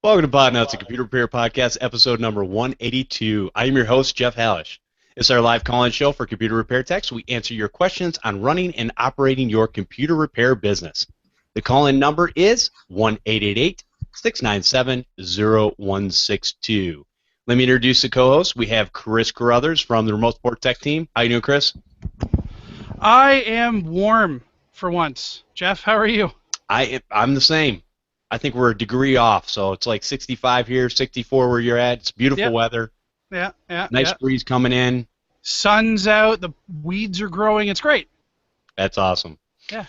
Welcome to Podnutz, a computer repair podcast, episode number 182. I am your host, Jeff Halash. It's our live call-in show for computer repair techs. We answer your questions on running and operating your computer repair business. The call-in number is 1-888-697-0162. Let me introduce the co-host. We have Chris Carruthers from the Remote Support Tech team. How you doing, Chris? I am warm for once. Jeff, how are you? I'm the same. I think we're a degree off, so it's like 65 here, 64 where you're at. It's beautiful weather. Yeah. Nice breeze coming in. Sun's out. The weeds are growing. It's great. That's awesome. Yeah.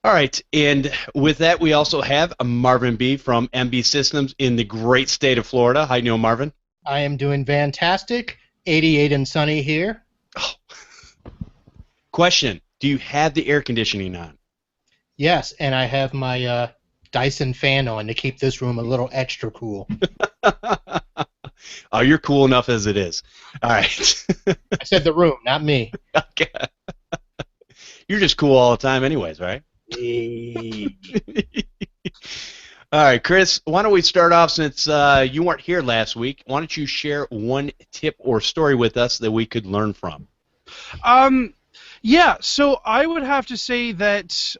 All right, and with that, we also have Marvin Bee from MB Systems in the great state of Florida. How you doing, Marvin? I am doing fantastic. 88 and sunny here. Oh. Question: do you have the air conditioning on? Yes, and I have my Dyson fan on to keep this room a little extra cool. Oh, you're cool enough as it is. All right. I said the room, not me. Okay. You're just cool all the time anyways, right? All right, Chris, why don't we start off since you weren't here last week. Why don't you share one tip or story with us that we could learn from? Yeah, so I would have to say that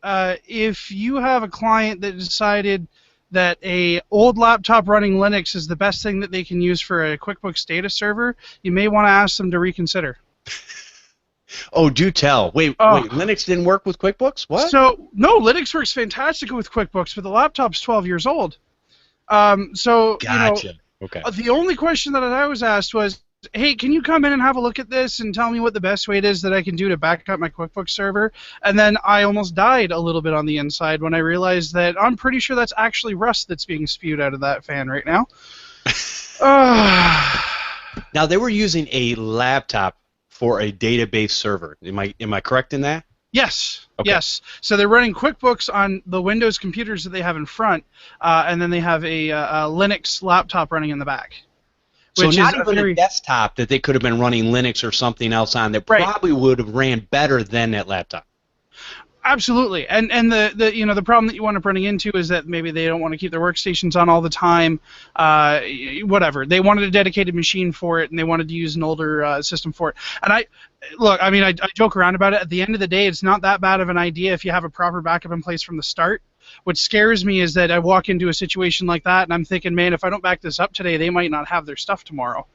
if you have a client that decided that a old laptop running Linux is the best thing that they can use for a QuickBooks data server, you may want to ask them to reconsider. Oh, do tell. Wait, Linux didn't work with QuickBooks? What? So, no, Linux works fantastic with QuickBooks, but the laptop's 12 years old. Gotcha. Okay. The only question that I was asked was, hey, can you come in and have a look at this and tell me what the best way it is that I can do to back up my QuickBooks server? And then I almost died a little bit on the inside when I realized that I'm pretty sure that's actually rust that's being spewed out of that fan right now. Now, they were using a laptop for a database server. Am I correct in that? Yes. Okay. Yes. So they're running QuickBooks on the Windows computers that they have in front, and then they have a Linux laptop running in the back. So not even a desktop that they could have been running Linux or something else on that probably would have ran better than that laptop. Absolutely, and the problem that you wind up running into is that maybe they don't want to keep their workstations on all the time. Whatever, they wanted a dedicated machine for it, and they wanted to use an older system for it. And I joke around about it. At the end of the day, it's not that bad of an idea if you have a proper backup in place from the start. What scares me is that I walk into a situation like that, and I'm thinking, man, if I don't back this up today, they might not have their stuff tomorrow.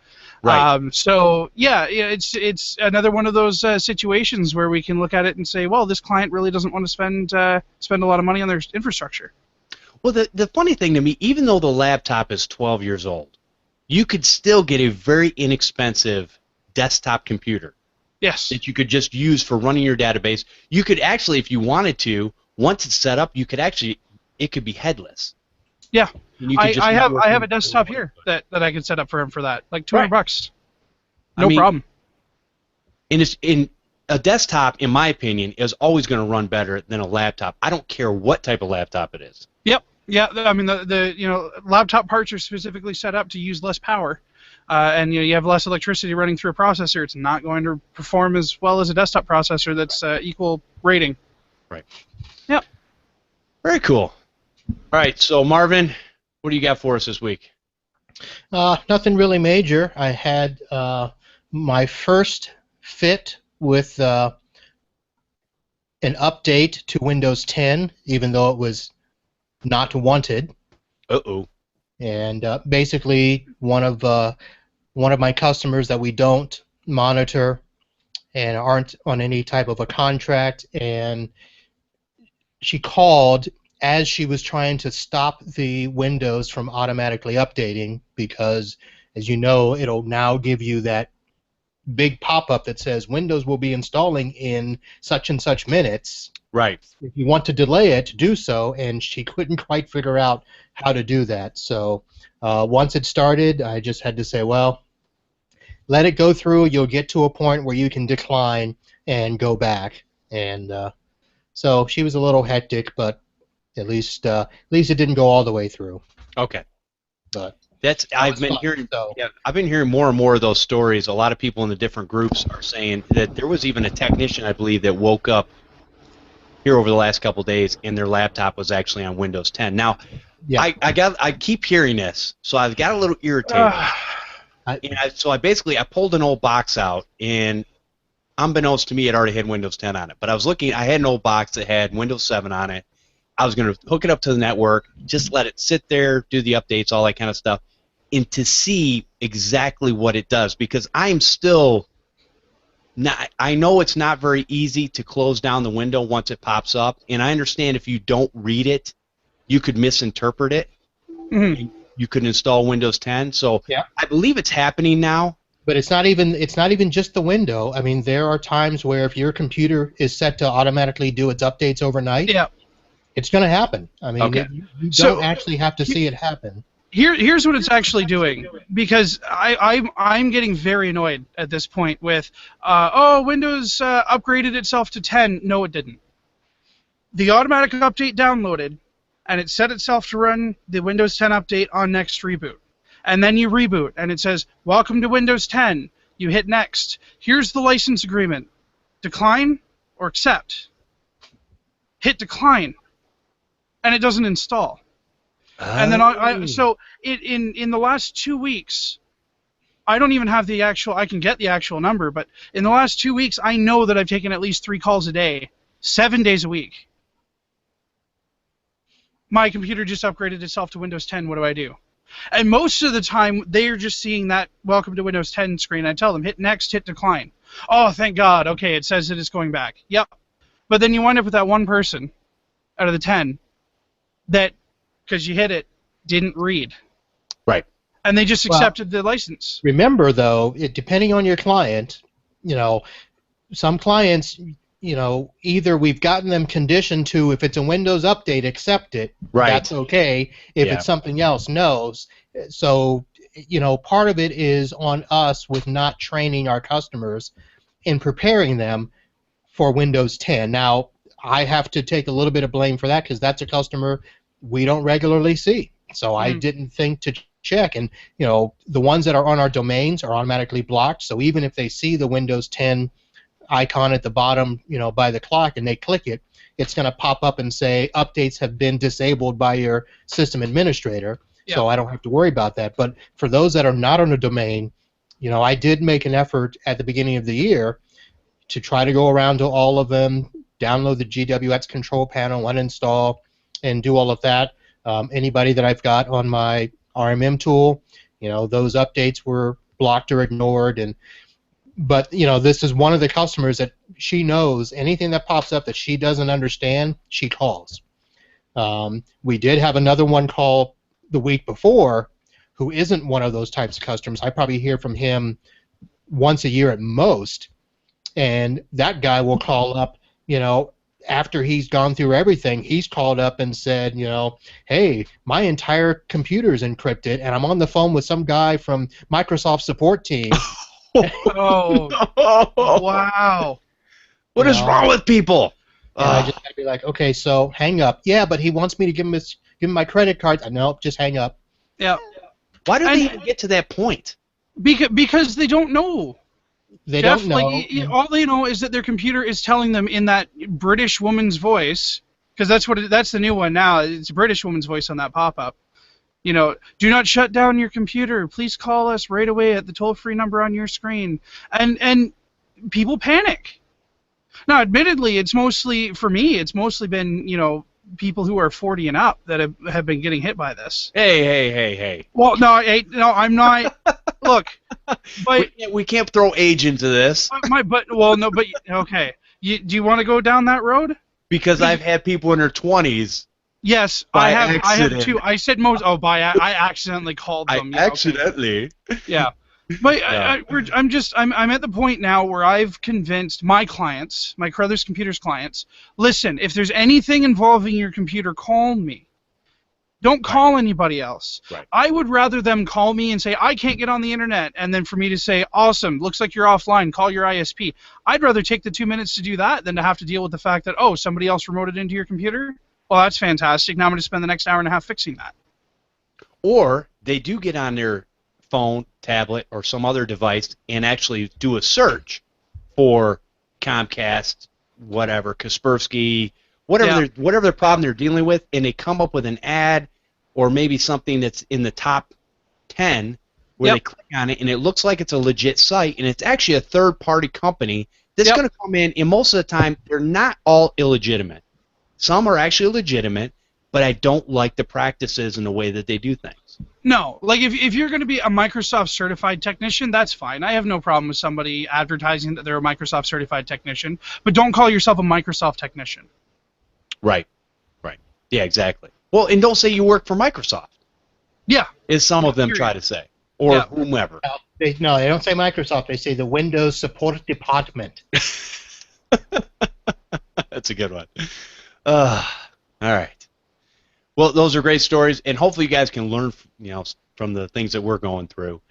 Right. So yeah, it's another one of those situations where we can look at it and say, well, this client really doesn't want to spend a lot of money on their infrastructure. Well, the funny thing to me, even though the laptop is 12 years old, you could still get a very inexpensive desktop computer. Yes. That you could just use for running your database. You could actually, if you wanted to, once it's set up, it could be headless. Yeah. I have a a desktop here that I could set up for him for that, like $200. No problem. In a desktop, in my opinion, is always going to run better than a laptop. I don't care what type of laptop it is. Yep. Yeah. I mean, the laptop parts are specifically set up to use less power, and you have less electricity running through a processor. It's not going to perform as well as a desktop processor that's equal rating. Right. Yep. Very cool. All right. So Marvin, what do you got for us this week? Nothing really major. I had my first fit with an update to Windows 10, even though it was not wanted. Uh-oh. And basically, one of my customers that we don't monitor and aren't on any type of a contract, and she called as she was trying to stop the Windows from automatically updating, because, as you know, it'll now give you that big pop-up that says Windows will be installing in such and such minutes. Right. If you want to delay it, do so, and she couldn't quite figure out how to do that. So once it started, I just had to say, well, let it go through. You'll get to a point where you can decline and go back. And so she was a little hectic, but at least it didn't go all the way through. Okay. But I've been hearing more and more of those stories. A lot of people in the different groups are saying that there was even a technician, I believe, that woke up here over the last couple of days and their laptop was actually on Windows 10. Now, Yeah. I keep hearing this, so I've got a little irritated. So I pulled an old box out, and unbeknownst to me, it already had Windows 10 on it. But I had an old box that had Windows 7 on it. I was going to hook it up to the network, just let it sit there, do the updates, all that kind of stuff, and to see exactly what it does, because I'm still not. I know it's not very easy to close down the window once it pops up, and I understand if you don't read it, you could misinterpret it. Mm-hmm. You could install Windows 10. So yeah. I believe it's happening now. But it's not even just the window. I mean, there are times where if your computer is set to automatically do its updates overnight, yeah, it's going to happen. I mean, Okay. you don't actually have to see it happen. Here's what it's actually doing, because I'm getting very annoyed at this point with Windows upgraded itself to 10. No, it didn't. The automatic update downloaded, and it set itself to run the Windows 10 update on next reboot. And then you reboot, and it says, welcome to Windows 10. You hit next. Here's the license agreement. Decline or accept. Hit decline. And it doesn't install. And then in the last 2 weeks, I don't even have the actual, I can get the actual number, but in the last 2 weeks, I know that I've taken at least 3 calls a day, 7 days a week. My computer just upgraded itself to Windows 10. What do I do? And most of the time, they're just seeing that welcome to Windows 10 screen. I tell them, hit next, hit decline. Oh, thank God. Okay, it says that it's going back. Yep. But then you wind up with that one person out of the 10 that, because you hit it, didn't read. Right. And they just accepted the license. Remember, though, depending on your client, some clients, either we've gotten them conditioned to, if it's a Windows update, accept it. Right. That's okay. If it's something else, no. So, part of it is on us with not training our customers and preparing them for Windows 10. Now, I have to take a little bit of blame for that because that's a customer we don't regularly see. So I didn't think to check. And, the ones that are on our domains are automatically blocked. So even if they see the Windows 10 icon at the bottom, by the clock, and they click it, it's going to pop up and say updates have been disabled by your system administrator. Yeah. So I don't have to worry about that. But for those that are not on a domain, I did make an effort at the beginning of the year to try to go around to all of them, download the GWX control panel, uninstall, and do all of that. Anybody that I've got on my RMM tool, those updates were blocked or ignored. But this is one of the customers that she knows anything that pops up that she doesn't understand, she calls. We did have another one call the week before who isn't one of those types of customers. I probably hear from him once a year at most, and that guy will call up, after he's gone through everything. He's called up and said, hey, my entire computer's encrypted, and I'm on the phone with some guy from Microsoft support team. Oh, wow. What is wrong with people? I just gotta be like, okay, so hang up. Yeah, but he wants me to give him my credit card. No, just hang up. Yeah. Why do they even get to that point? Because they don't know. They don't know. Like, all they know is that their computer is telling them in that British woman's voice, because that's the new one now. It's a British woman's voice on that pop-up. Do not shut down your computer. Please call us right away at the toll-free number on your screen. And people panic. Now, admittedly, it's mostly been, people who are 40 and up that have been getting hit by this. Hey. Well, no, I'm not. Look, but we can't throw age into this. Okay. Do you want to go down that road? Because I've had people in their 20s. Yes, I have too. I said most. Oh, I accidentally called them. Accidentally. Okay. Yeah. But yeah. I'm at the point now where I've convinced my clients, my Carruthers Computers clients, listen, if there's anything involving your computer, call me. Don't call anybody else. Right. I would rather them call me and say, I can't get on the internet, and then for me to say, awesome, looks like you're offline, call your ISP. I'd rather take the 2 minutes to do that than to have to deal with the fact that, oh, somebody else remoted into your computer? Well, that's fantastic. Now I'm going to spend the next hour and a half fixing that. Or they do get on their phone, tablet, or some other device and actually do a search for Comcast, whatever, Kaspersky, whatever the problem they're dealing with, and they come up with an ad or maybe something that's in the top 10 where they click on it and it looks like it's a legit site and it's actually a third-party company that's going to come in, and most of the time they're not all illegitimate. Some are actually legitimate, but I don't like the practices and the way that they do things. No, like if you're going to be a Microsoft certified technician, that's fine. I have no problem with somebody advertising that they're a Microsoft certified technician, but don't call yourself a Microsoft technician. Right. Yeah, exactly. Well, and don't say you work for Microsoft. Yeah. As some of them try to say, or whomever. They don't say Microsoft. They say the Windows Support Department. That's a good one. All right. Well, those are great stories, and hopefully you guys can learn, from the things that we're going through.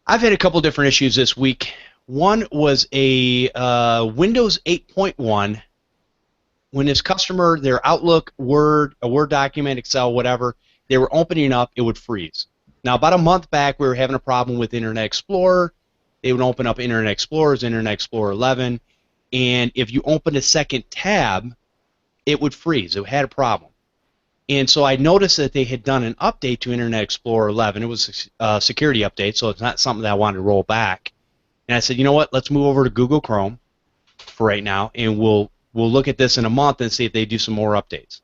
I've had a couple different issues this week. One was a Windows 8.1. When this customer, their Outlook, Word, a Word document, Excel, whatever, they were opening up, it would freeze. Now, about a month back, we were having a problem with Internet Explorer. They would open up Internet Explorer, Internet Explorer 11, and if you opened a second tab, it would freeze. It had a problem. And so I noticed that they had done an update to Internet Explorer 11. It was a security update, so it's not something that I wanted to roll back. And I said, you know what, let's move over to Google Chrome for right now, and we'll look at this in a month and see if they do some more updates.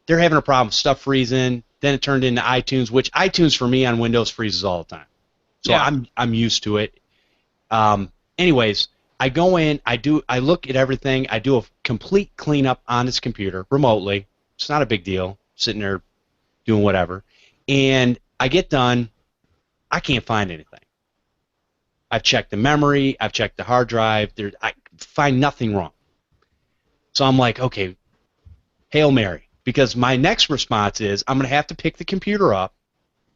They're having a problem, stuff freezing. Then it turned into iTunes, which iTunes for me on Windows freezes all the time. So I'm used to it. Anyways, I go in, I look at everything, I do a complete cleanup on this computer remotely. It's not a big deal, sitting there doing whatever. And I get done, I can't find anything. I've checked the memory, I've checked the hard drive, I find nothing wrong. So I'm like, okay, Hail Mary, because my next response is I'm going to have to pick the computer up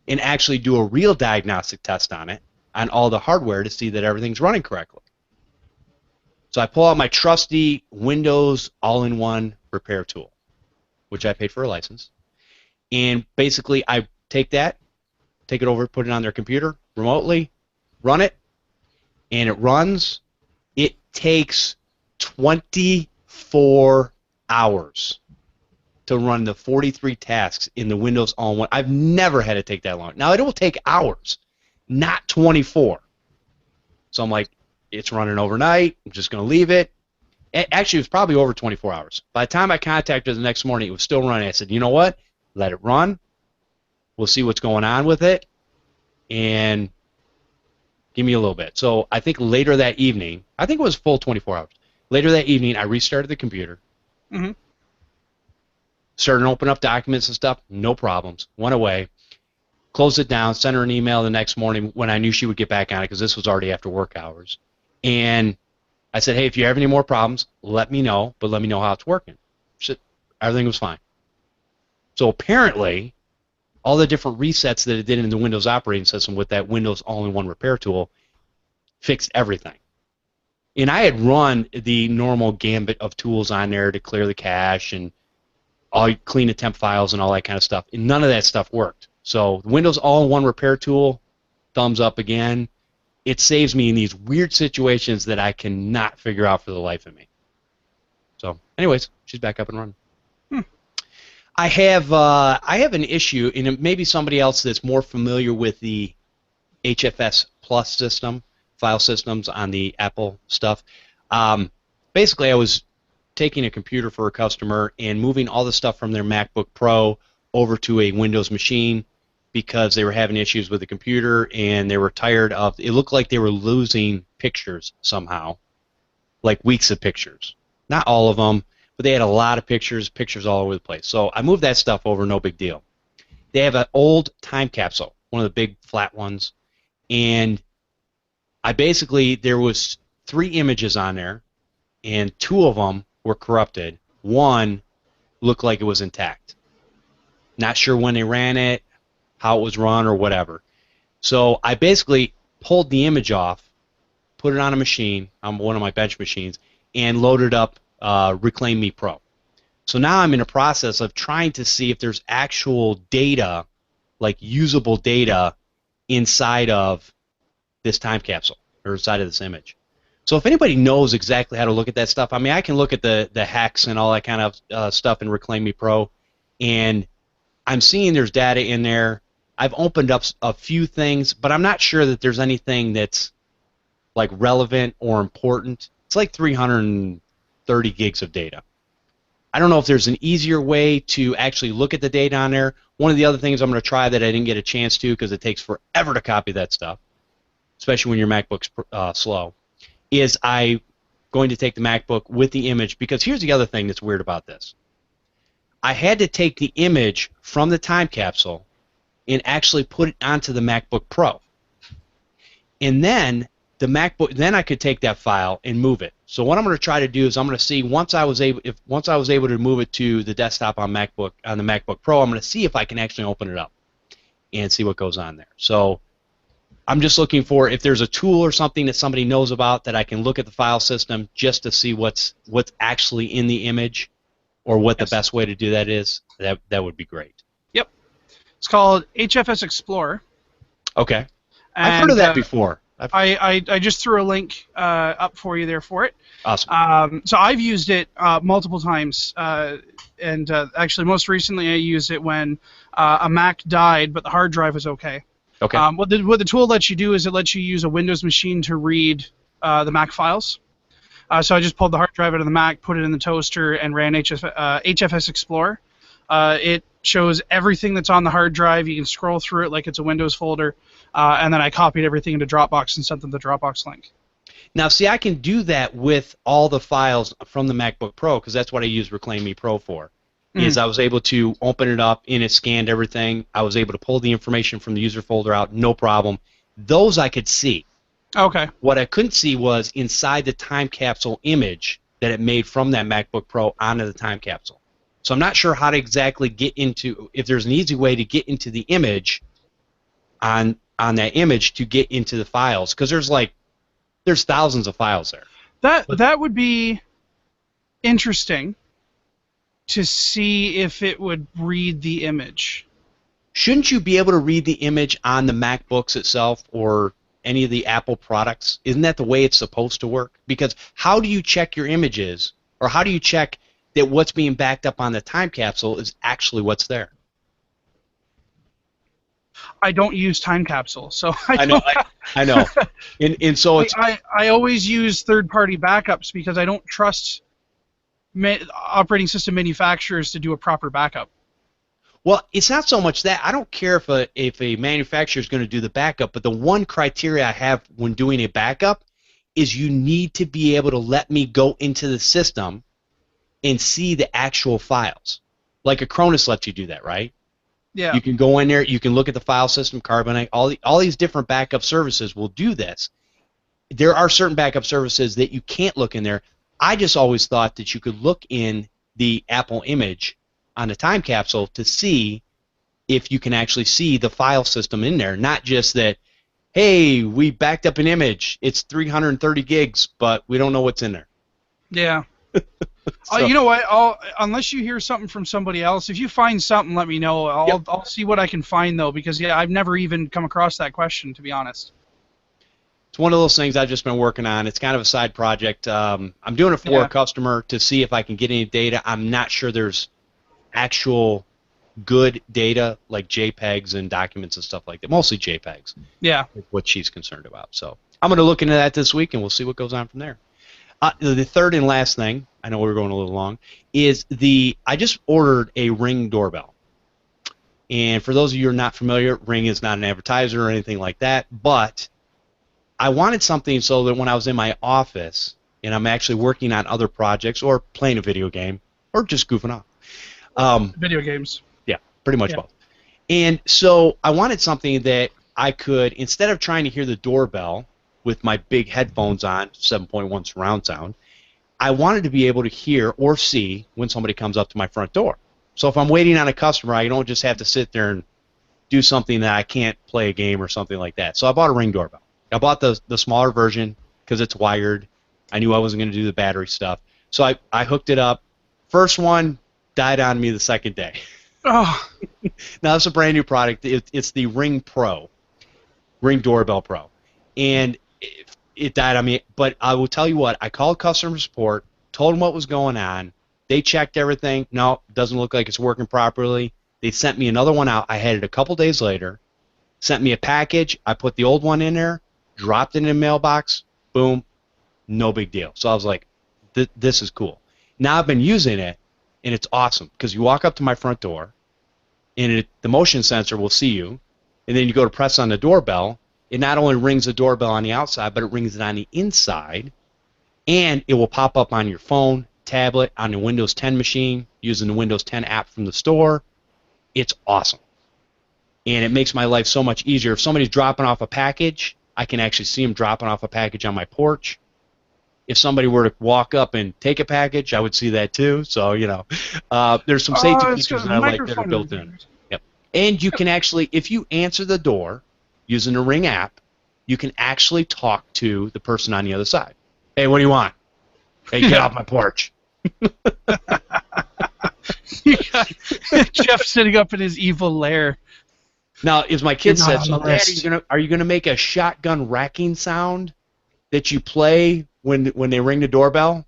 and actually do a real diagnostic test on it, on all the hardware, to see that everything's running correctly. So I pull out my trusty Windows all-in-one repair tool, which I paid for a license, and basically I take it over, put it on their computer remotely, run it, and it runs. It takes 24 hours to run the 43 tasks in the Windows all-in-one. I've never had it take that long. Now, it will take hours, not 24. So I'm like, it's running overnight. I'm just going to leave it. Actually, it was probably over 24 hours. By the time I contacted the next morning, it was still running. I said, you know what? Let it run. We'll see what's going on with it. And give me a little bit. So I think later that evening, I think it was full 24 hours. Later that evening, I restarted the computer. Mm-hmm. Started to open up documents and stuff. No problems. Went away. Closed it down. Sent her an email the next morning when I knew she would get back on it, because this was already after work hours. And I said, hey, if you have any more problems, let me know, but let me know how it's working. She said, everything was fine. So apparently, all the different resets that it did in the Windows operating system with that Windows all-in-one repair tool fixed everything. And I had run the normal gambit of tools on there to clear the cache and clean the temp files and all that kind of stuff, and none of that stuff worked. So the Windows all-in-one repair tool, thumbs up again. It saves me in these weird situations that I cannot figure out for the life of me. So, anyways, she's back up and running. I have an issue, and it may be somebody else that's more familiar with the HFS Plus system, file systems on the Apple stuff. Basically, I was taking a computer for a customer and moving all the stuff from their MacBook Pro over to a Windows machine because they were having issues with the computer and they were tired of, it looked like they were losing pictures somehow, like weeks of pictures. Not all of them, but they had a lot of pictures all over the place. So I moved that stuff over, no big deal. They have an old time capsule, one of the big flat ones, and there was 3 images on there, and 2 of them were corrupted. One looked like it was intact. Not sure when they ran it, how it was run, or whatever. So I basically pulled the image off, put it on a machine, on one of my bench machines, and loaded up Reclaim Me Pro. So now I'm in a process of trying to see if there's actual data, like usable data, inside of this time capsule, or inside of this image. So if anybody knows exactly how to look at that stuff, I mean, I can look at the hex and all that kind of stuff in Reclaim Me Pro, and I'm seeing there's data in there. I've opened up a few things, but I'm not sure that there's anything that's like relevant or important. It's like 330 gigs of data. I don't know if there's an easier way to actually look at the data on there. One of the other things I'm going to try that I didn't get a chance to because it takes forever to copy that stuff, especially when your MacBook's slow, is I'm going to take the MacBook with the image, because here's the other thing that's weird about this. I had to take the image from the time capsule and actually put it onto the MacBook Pro. And then then I could take that file and move it. So what I'm going to try to do is I'm going to see once I was able to move it to the desktop on the MacBook Pro, I'm going to see if I can actually open it up and see what goes on there. So I'm just looking for if there's a tool or something that somebody knows about that I can look at the file system just to see what's actually in the image, or what the best way to do that is. That would be great. Yep. It's called HFS Explorer. Okay. I've heard of that before. I just threw a link up for you there for it. Awesome. So I've used it multiple times, and actually most recently I used it when a Mac died, but the hard drive was okay. Okay. What the tool lets you do is it lets you use a Windows machine to read the Mac files. So I just pulled the hard drive out of the Mac, put it in the toaster, and ran HFS Explorer. It shows everything that's on the hard drive. You can scroll through it like it's a Windows folder, and then I copied everything into Dropbox and sent them the Dropbox link. Now, see, I can do that with all the files from the MacBook Pro, because that's what I use Reclaim Me Pro for. Is I was able to open it up, and it scanned everything. I was able to pull the information from the user folder out, no problem. Those I could see. Okay. What I couldn't see was inside the time capsule image that it made from that MacBook Pro onto the time capsule. So I'm not sure how to exactly get into, if there's an easy way to get into the image on that image to get into the files, because there's thousands of files there. That would be interesting to see if it would read the image. Shouldn't you be able to read the image on the MacBooks itself or any of the Apple products? Isn't that the way it's supposed to work? Because how do you check your images, or how do you check that what's being backed up on the time capsule is actually what's there? I don't use time capsule, so I know. And so it's I always use third-party backups because I don't trust operating system manufacturers to do a proper backup. Well, it's not so much that. I don't care if a manufacturer is going to do the backup, but the one criteria I have when doing a backup is you need to be able to let me go into the system and see the actual files. Like Acronis lets you do that, right? Yeah. You can go in there, you can look at the file system, Carbonite, all these different backup services will do this. There are certain backup services that you can't look in there. I just always thought that you could look in the Apple image on the time capsule to see if you can actually see the file system in there, not just that, hey, we backed up an image, it's 330 gigs, but we don't know what's in there. Yeah. So, you know what? Unless you hear something from somebody else, if you find something, let me know. I'll see what I can find, though, because, yeah, I've never even come across that question, to be honest. it's one of those things I've just been working on. It's kind of a side project. I'm doing it for a customer to see if I can get any data. I'm not sure there's actual good data like JPEGs and documents and stuff like that. Mostly JPEGs. Yeah. Is what she's concerned about. So I'm going to look into that this week, and we'll see what goes on from there. The third and last thing, I know we're going a little long, is I just ordered a Ring doorbell. And for those of you who are not familiar, Ring is not an advertiser or anything like that, but I wanted something so that when I was in my office and I'm actually working on other projects or playing a video game or just goofing off. Video games. Yeah, pretty much both. And so I wanted something that I could, instead of trying to hear the doorbell with my big headphones on, 7.1 surround sound, I wanted to be able to hear or see when somebody comes up to my front door. So if I'm waiting on a customer, I don't just have to sit there and do something that I can't play a game or something like that. So I bought a Ring doorbell. I bought the smaller version because it's wired. I knew I wasn't going to do the battery stuff. So I hooked it up. First one died on me the second day. Oh. Now it's a brand new product. It's the Ring Pro, Ring Doorbell Pro. And it died on me. But I will tell you what, I called customer support, told them what was going on. They checked everything. No, it doesn't look like it's working properly. They sent me another one out. I had it a couple days later. Sent me a package. I put the old one in there, dropped it in a mailbox. Boom, no big deal. So I was like, this is cool. Now I've been using it, and it's awesome because you walk up to my front door, and the motion sensor will see you, and then you go to press on the doorbell. It not only rings the doorbell on the outside, but it rings it on the inside, and it will pop up on your phone, tablet, on the Windows 10 machine using the Windows 10 app from the store. It's awesome. And it makes my life so much easier. If somebody's dropping off a package, I can actually see them dropping off a package on my porch. If somebody were to walk up and take a package, I would see that too. So, there's some safety features that I like that are built in. Yep. And you can actually, if you answer the door using the Ring app, you can actually talk to the person on the other side. Hey, what do you want? Hey, get off my porch. You got Jeff sitting up in his evil lair. Now, if my kid says, so Dad, are you gonna make a shotgun racking sound that you play when they ring the doorbell?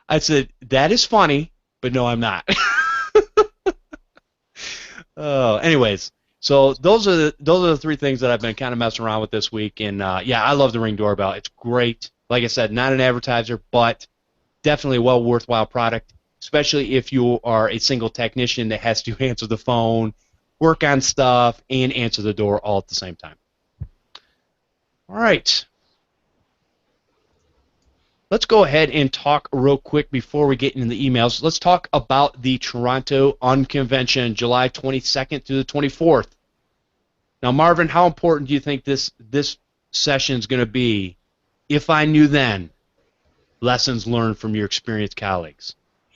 I said, that is funny, but no, I'm not. Anyways, so those are the three things that I've been kind of messing around with this week, and yeah, I love the Ring doorbell. It's great. Like I said, not an advertiser, but definitely a worthwhile product, especially if you are a single technician that has to answer the phone, work on stuff, and answer the door all at the same time. All right. Let's go ahead and talk real quick before we get into the emails. Let's talk about the Toronto Unconvention, July 22nd through the 24th. Now, Marvin, how important do you think this session is going to be? If I knew then, lessons learned from your experienced colleagues.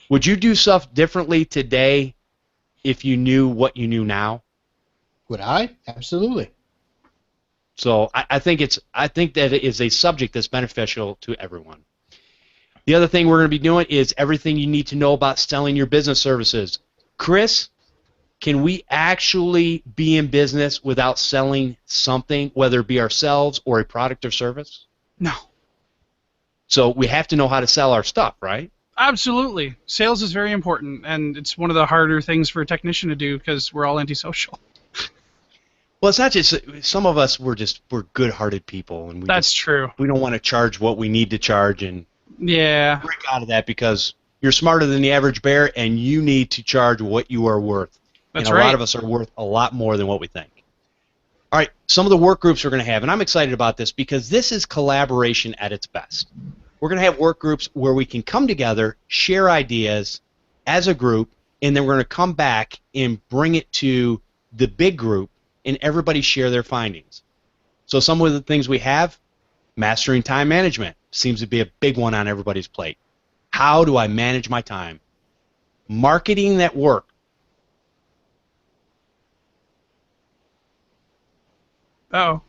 Would you do stuff differently today if you knew what you knew now? Would I? Absolutely. So I think that it is a subject that's beneficial to everyone. The other thing we're going to be doing is everything you need to know about selling your business services. Chris, can we actually be in business without selling something, whether it be ourselves or a product or service? No. So we have to know how to sell our stuff, right? Absolutely. Sales is very important, and it's one of the harder things for a technician to do because we're all antisocial. Well, it's not just some of us. We're good-hearted people, and That's true. We don't want to charge what we need to charge, and break out of that because you're smarter than the average bear, and you need to charge what you are worth. That's and a right. lot of us are worth a lot more than what we think. All right, some of the work groups we're going to have, and I'm excited about this because this is collaboration at its best. We're going to have work groups where we can come together, share ideas as a group, and then we're going to come back and bring it to the big group and everybody share their findings. So some of the things we have, mastering time management seems to be a big one on everybody's plate. How do I manage my time? Marketing that work. Oh.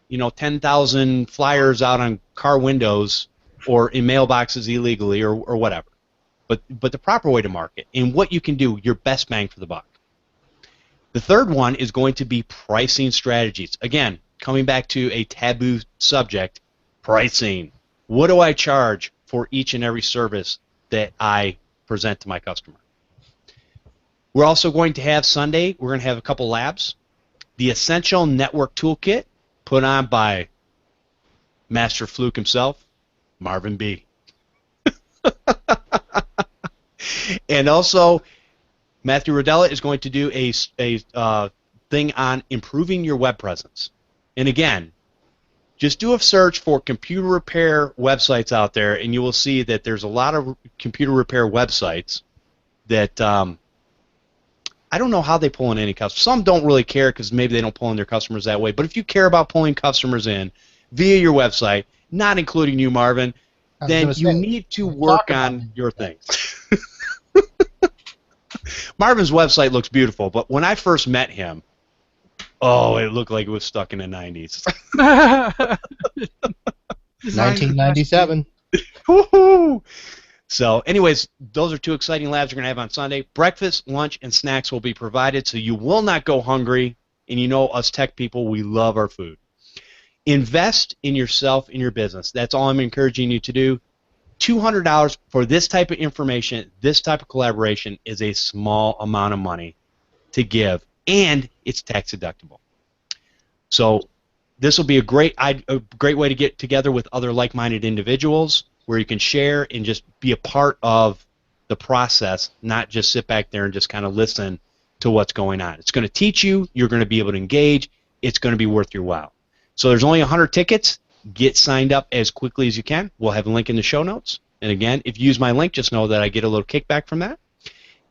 10,000 flyers out on car windows or in mailboxes illegally or whatever. But the proper way to market and what you can do, your best bang for the buck. The third one is going to be pricing strategies. Again, coming back to a taboo subject, pricing. What do I charge for each and every service that I present to my customer? We're also going to have Sunday, we're going to have a couple labs. The Essential Network Toolkit put on by Master Fluke himself, Marvin Bee. And also, Matthew Rodella is going to do a thing on improving your web presence. And again, just do a search for computer repair websites out there, and you will see that there's a lot of computer repair websites that I don't know how they pull in any customers. Some don't really care because maybe they don't pull in their customers that way. But if you care about pulling customers in via your website, not including you, Marvin, then you need to work on your things. Marvin's website looks beautiful, but when I first met him, it looked like it was stuck in the 90s. 1997. Woohoo! So, anyways, those are two exciting labs we're going to have on Sunday. Breakfast, lunch, and snacks will be provided, so you will not go hungry. And you know us tech people, we love our food. Invest in yourself, in your business. That's all I'm encouraging you to do. $200 for this type of information, this type of collaboration is a small amount of money to give, and it's tax deductible. So this will be a great way to get together with other like-minded individuals where you can share and just be a part of the process, not just sit back there and just kind of listen to what's going on. It's going to teach you. You're going to be able to engage. It's going to be worth your while. So there's only 100 tickets. Get signed up as quickly as you can. We'll have a link in the show notes. And again, if you use my link, just know that I get a little kickback from that.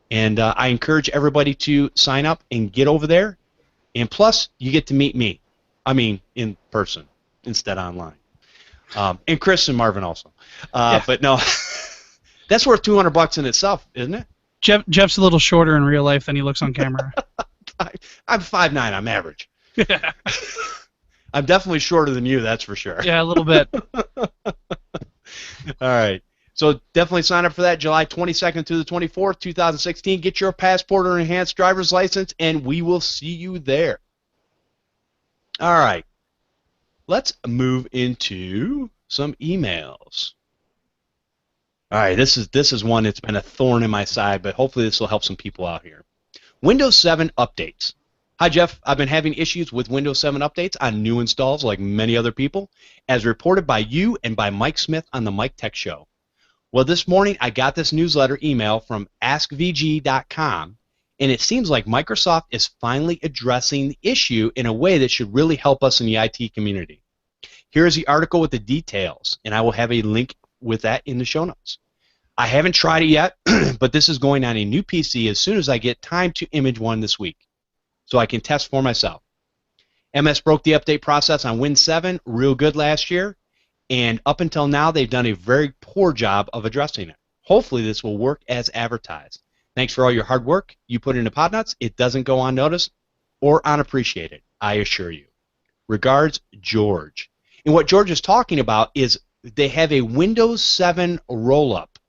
And I encourage everybody to sign up and get over there. And plus, you get to meet me. I mean, in person instead online. And Chris and Marvin also. Yeah. But no, that's worth $200 in itself, isn't it? Jeff's a little shorter in real life than he looks on camera. I'm 5'9". I'm average. I'm definitely shorter than you, that's for sure. Yeah, a little bit. All right. So definitely sign up for that July 22nd through the 24th, 2016. Get your passport or enhanced driver's license, and we will see you there. All right. Let's move into some emails. All right, this is one that's been a thorn in my side, but hopefully this will help some people out here. Windows 7 updates. Hi, Jeff. I've been having issues with Windows 7 updates on new installs like many other people, as reported by you and by Mike Smith on the Mike Tech Show. Well, this morning I got this newsletter email from askvg.com, and it seems like Microsoft is finally addressing the issue in a way that should really help us in the IT community. Here is the article with the details, and I will have a link with that in the show notes. I haven't tried it yet, but this is going on a new PC as soon as I get time to image one this week, so I can test for myself. MS broke the update process on Win 7 real good last year, and up until now they've done a very poor job of addressing it. Hopefully this will work as advertised. Thanks for all your hard work you put into Podnutz. It doesn't go unnoticed or unappreciated, I assure you. Regards, George. And what George is talking about is they have a Windows 7 roll-up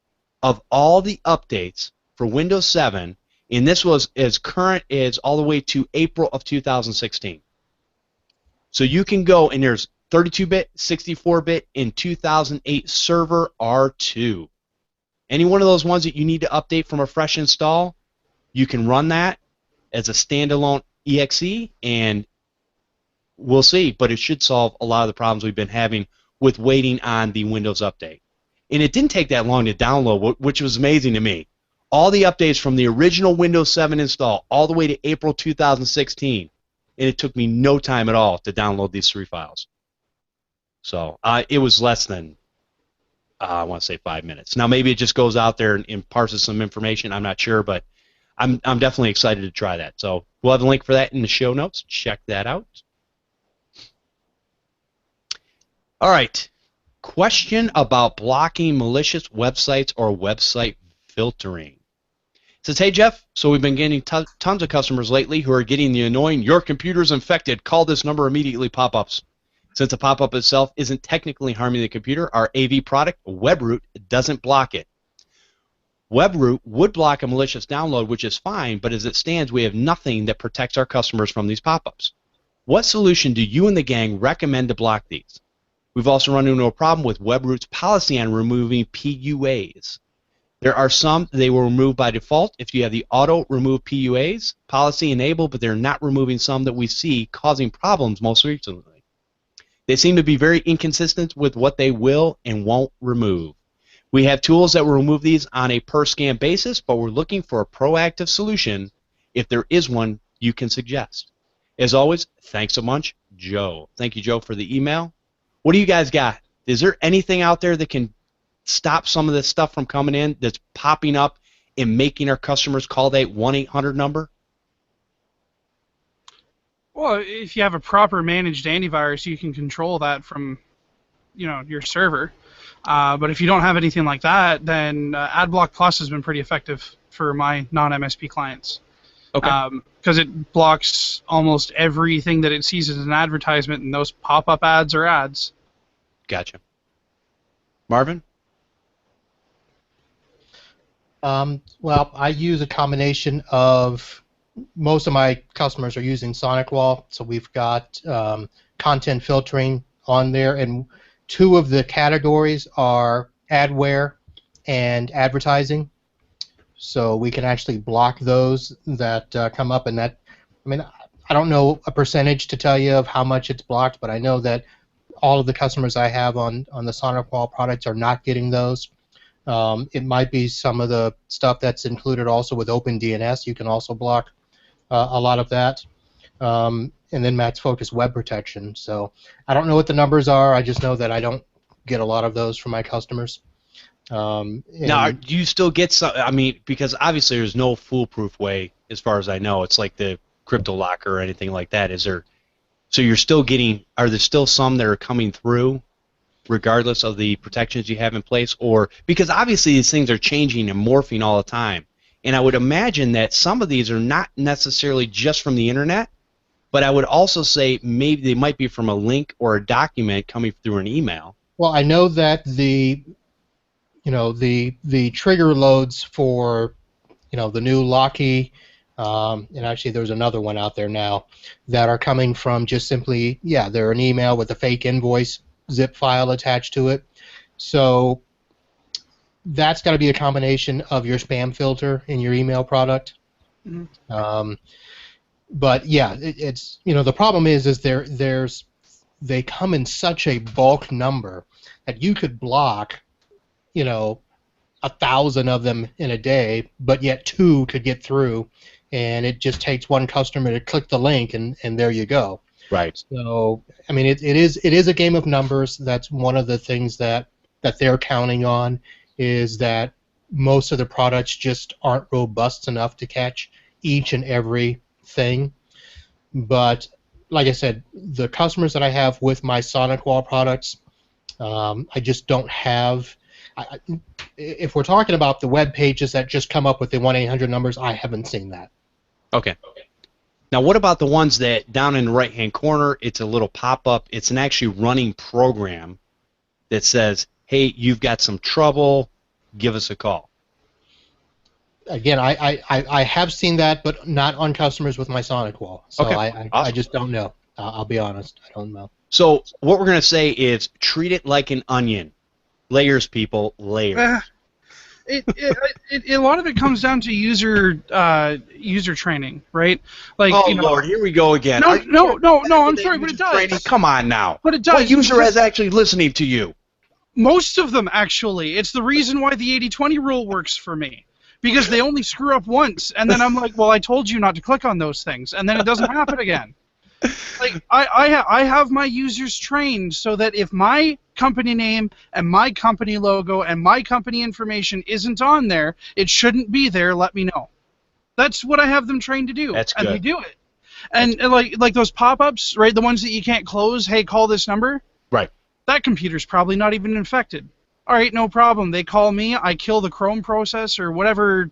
of all the updates for Windows 7, and this was as current as all the way to April of 2016. So you can go, and there's 32-bit, 64-bit, and 2008 Server R2. Any one of those ones that you need to update from a fresh install, you can run that as a standalone exe, and we'll see, but it should solve a lot of the problems we've been having with waiting on the Windows update. And it didn't take that long to download, which was amazing to me. All the updates from the original Windows 7 install all the way to April 2016, and it took me no time at all to download these 3 files. So it was less than, I want to say 5 minutes. Now maybe it just goes out there and parses some information. I'm not sure, but I'm definitely excited to try that. So we'll have a link for that in the show notes. Check that out. All right. Question about blocking malicious websites or website filtering. It says, hey, Jeff, so we've been getting tons of customers lately who are getting the annoying, your computer's infected, call this number immediately pop-ups. Since the pop-up itself isn't technically harming the computer, our AV product, WebRoot, doesn't block it. WebRoot would block a malicious download, which is fine, but as it stands, we have nothing that protects our customers from these pop-ups. What solution do you and the gang recommend to block these? We've also run into a problem with WebRoot's policy on removing PUAs. There are some they will remove by default if you have the auto remove PUAs policy enabled, but they're not removing some that we see causing problems most recently. They seem to be very inconsistent with what they will and won't remove. We have tools that will remove these on a per scan basis, but we're looking for a proactive solution if there is one you can suggest. As always, thanks so much, Joe. Thank you, Joe, for the email. What do you guys got? Is there anything out there that can stop some of this stuff from coming in that's popping up and making our customers call that 1-800 number? Well, if you have a proper managed antivirus, you can control that from, your server. But if you don't have anything like that, then AdBlock Plus has been pretty effective for my non-MSP clients. Okay. Because it blocks almost everything that it sees as an advertisement, and those pop-up ads are ads. Gotcha. Marvin? Well, I use a combination of, most of my customers are using SonicWall, so we've got content filtering on there, and 2 of the categories are adware and advertising. So we can actually block those that come up, and that, I mean, I don't know a percentage to tell you of how much it's blocked, but I know that all of the customers I have on the SonicWall products are not getting those. It might be some of the stuff that's included also with OpenDNS. You can also block a lot of that. And then Max Focus Web Protection. So I don't know what the numbers are. I just know that I don't get a lot of those from my customers. Now, do you still get some? I mean, because obviously there's no foolproof way, as far as I know. It's like the crypto locker or anything like that. Is there? So you're still getting? Are there still some that are coming through, regardless of the protections you have in place, or because obviously these things are changing and morphing all the time? And I would imagine that some of these are not necessarily just from the internet, but I would also say maybe they might be from a link or a document coming through an email. Well, I know that the trigger loads for the new Locky, and actually there's another one out there now that are coming from just simply they're an email with a fake invoice zip file attached to it. So that's got to be a combination of your spam filter in your email product. Mm-hmm. But yeah, it's the problem is they come in such a bulk number that you could block 1,000 of them in a day, but yet 2 could get through, and it just takes one customer to click the link, and there you go. Right. So I mean, it is a game of numbers. That's one of the things that they're counting on, is that most of the products just aren't robust enough to catch each and every thing. But like I said, the customers that I have with my SonicWall products, I just don't have. If we're talking about the web pages that just come up with the 1-800 numbers, I haven't seen that. Okay. Now, what about the ones that down in the right-hand corner, it's a little pop-up, it's an actually running program that says, hey, you've got some trouble, give us a call? Again, I have seen that, but not on customers with my SonicWall. So okay. I Awesome. just don't know. I'll be honest. I don't know. So what we're going to say is treat it like an onion. Layers, people, layers. A lot of it comes down to user training, right? Like, oh Lord, here we go again. No, I'm sorry, but it does. Training? Come on now. But it does. What user is actually listening to you? Most of them, actually. It's the reason why the 80-20 rule works for me. Because they only screw up once, and then I'm like, well, I told you not to click on those things, and then it doesn't happen again. Like, I have my users trained so that if my company name and my company logo and my company information isn't on there, it shouldn't be there, let me know. That's what I have them trained to do. That's good. And they do it. And like those pop-ups, right, the ones that you can't close, hey, call this number. Right. That computer's probably not even infected. All right, no problem. They call me, I kill the Chrome process or whatever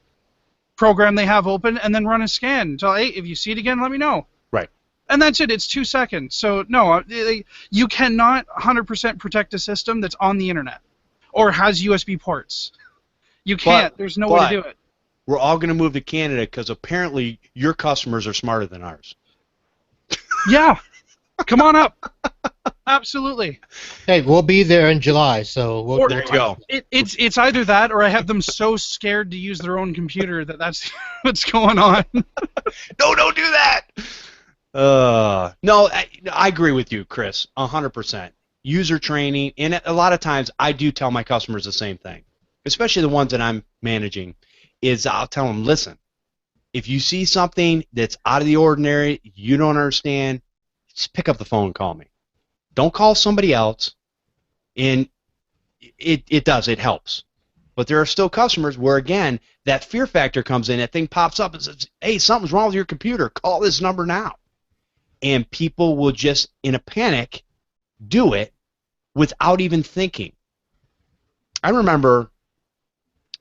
program they have open, and then run a scan. Tell, hey, if you see it again, let me know. Right. And that's it. It's 2 seconds. So, no, you cannot 100% protect a system that's on the internet or has USB ports. You can't. There's no way to do it. We're all going to move to Canada because apparently your customers are smarter than ours. Yeah. Come on up. Absolutely. Hey, we'll be there in July, so there you go. It's either that or I have them so scared to use their own computer that's what's going on. No, don't do that. No, I agree with you, Chris, 100%. User training, and a lot of times I do tell my customers the same thing, especially the ones that I'm managing, is I'll tell them, listen, if you see something that's out of the ordinary, you don't understand, just pick up the phone and call me. Don't call somebody else, and it helps. But there are still customers where, again, that fear factor comes in, that thing pops up and says, hey, something's wrong with your computer, call this number now. And people will just, in a panic, do it without even thinking. I remember,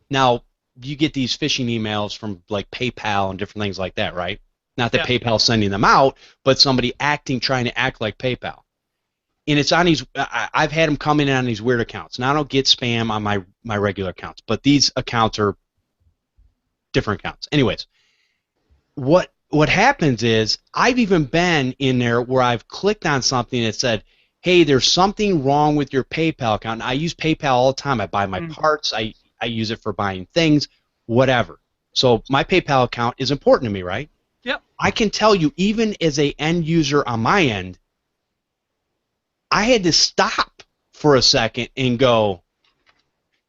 now, you get these phishing emails from like PayPal and different things like that, right? Not that PayPal's sending them out, but somebody trying to act like PayPal. And it's on these, I've had them come in on these weird accounts. Now I don't get spam on my regular accounts, but these accounts are different accounts. Anyways, what happens is I've even been in there where I've clicked on something that said, hey, there's something wrong with your PayPal account. And I use PayPal all the time. I buy my parts. I use it for buying things, whatever. So my PayPal account is important to me, right? Yep. I can tell you, even as a end user on my end, I had to stop for a second and go,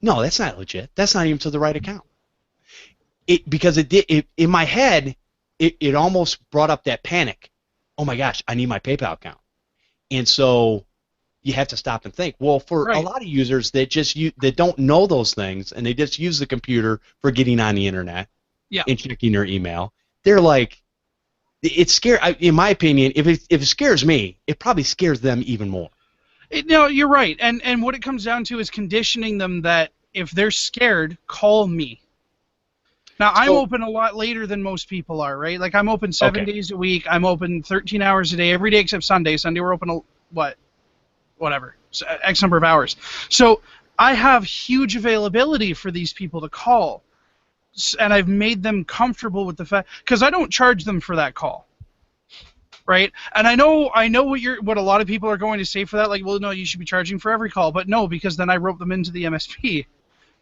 no, that's not legit. That's not even to the right account. Because in my head, it almost brought up that panic. Oh my gosh, I need my PayPal account. And so you have to stop and think. Well, for a lot of users that don't know those things and they just use the computer for getting on the internet and checking their email, they're like, it's scary. In my opinion, if it scares me, it probably scares them even more. No, you're right. And what it comes down to is conditioning them that if they're scared, call me. Now, I'm open a lot later than most people are, right? Like, I'm open 7 days a week. I'm open 13 hours a day, every day except Sunday. Sunday we're open, whatever, X number of hours. So I have huge availability for these people to call. And I've made them comfortable with the fact, because I don't charge them for that call. Right? And I know what a lot of people are going to say for that, like, well, no, you should be charging for every call. But no, because then I rope them into the MSP.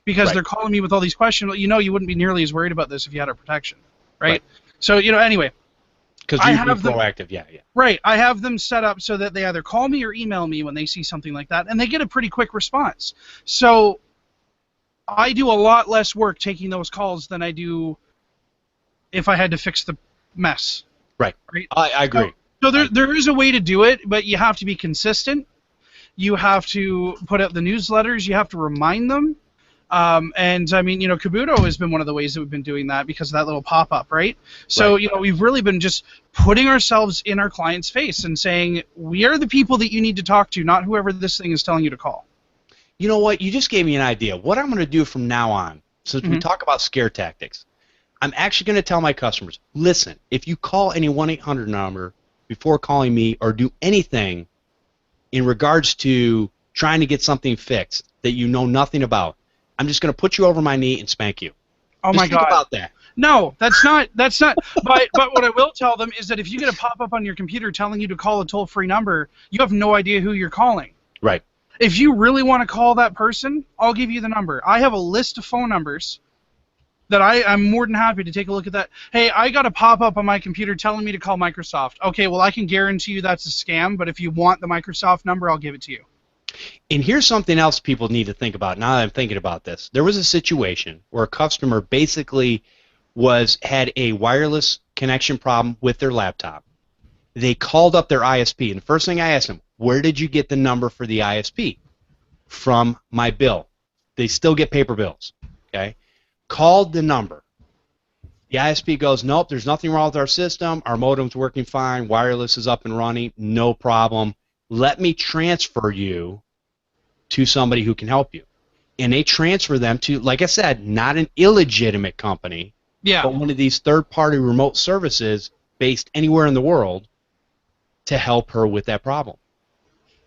Because they're calling me with all these questions. Well, you wouldn't be nearly as worried about this if you had our protection, right? So, anyway. Because you'd be proactive, yeah. Right. I have them set up so that they either call me or email me when they see something like that, and they get a pretty quick response. So I do a lot less work taking those calls than I do if I had to fix the mess. Right. I agree. So there is a way to do it, but you have to be consistent. You have to put out the newsletters. You have to remind them. And I mean, Kabuto has been one of the ways that we've been doing that because of that little pop-up, right? So, we've really been just putting ourselves in our client's face and saying, we are the people that you need to talk to, not whoever this thing is telling you to call. You know what? You just gave me an idea. What I'm going to do from now on, since we talk about scare tactics, I'm actually going to tell my customers, listen, if you call any 1-800 number before calling me or do anything in regards to trying to get something fixed that you know nothing about, I'm just going to put you over my knee and spank you. Oh my God! Think about that. No, that's not. But what I will tell them is that if you get a pop-up on your computer telling you to call a toll-free number, you have no idea who you're calling. Right. If you really want to call that person, I'll give you the number. I have a list of phone numbers that I'm more than happy to take a look at that. Hey, I got a pop-up on my computer telling me to call Microsoft. Okay, well, I can guarantee you that's a scam, but if you want the Microsoft number, I'll give it to you. And here's something else people need to think about now that I'm thinking about this. There was a situation where a customer basically had a wireless connection problem with their laptop. They called up their ISP, and the first thing I asked them, where did you get the number for the ISP? From my bill. They still get paper bills. Okay? Called the number. The ISP goes, nope, there's nothing wrong with our system. Our modem's working fine. Wireless is up and running. No problem. Let me transfer you to somebody who can help you. And they transfer them to, like I said, not an illegitimate company, but one of these third-party remote services based anywhere in the world to help her with that problem.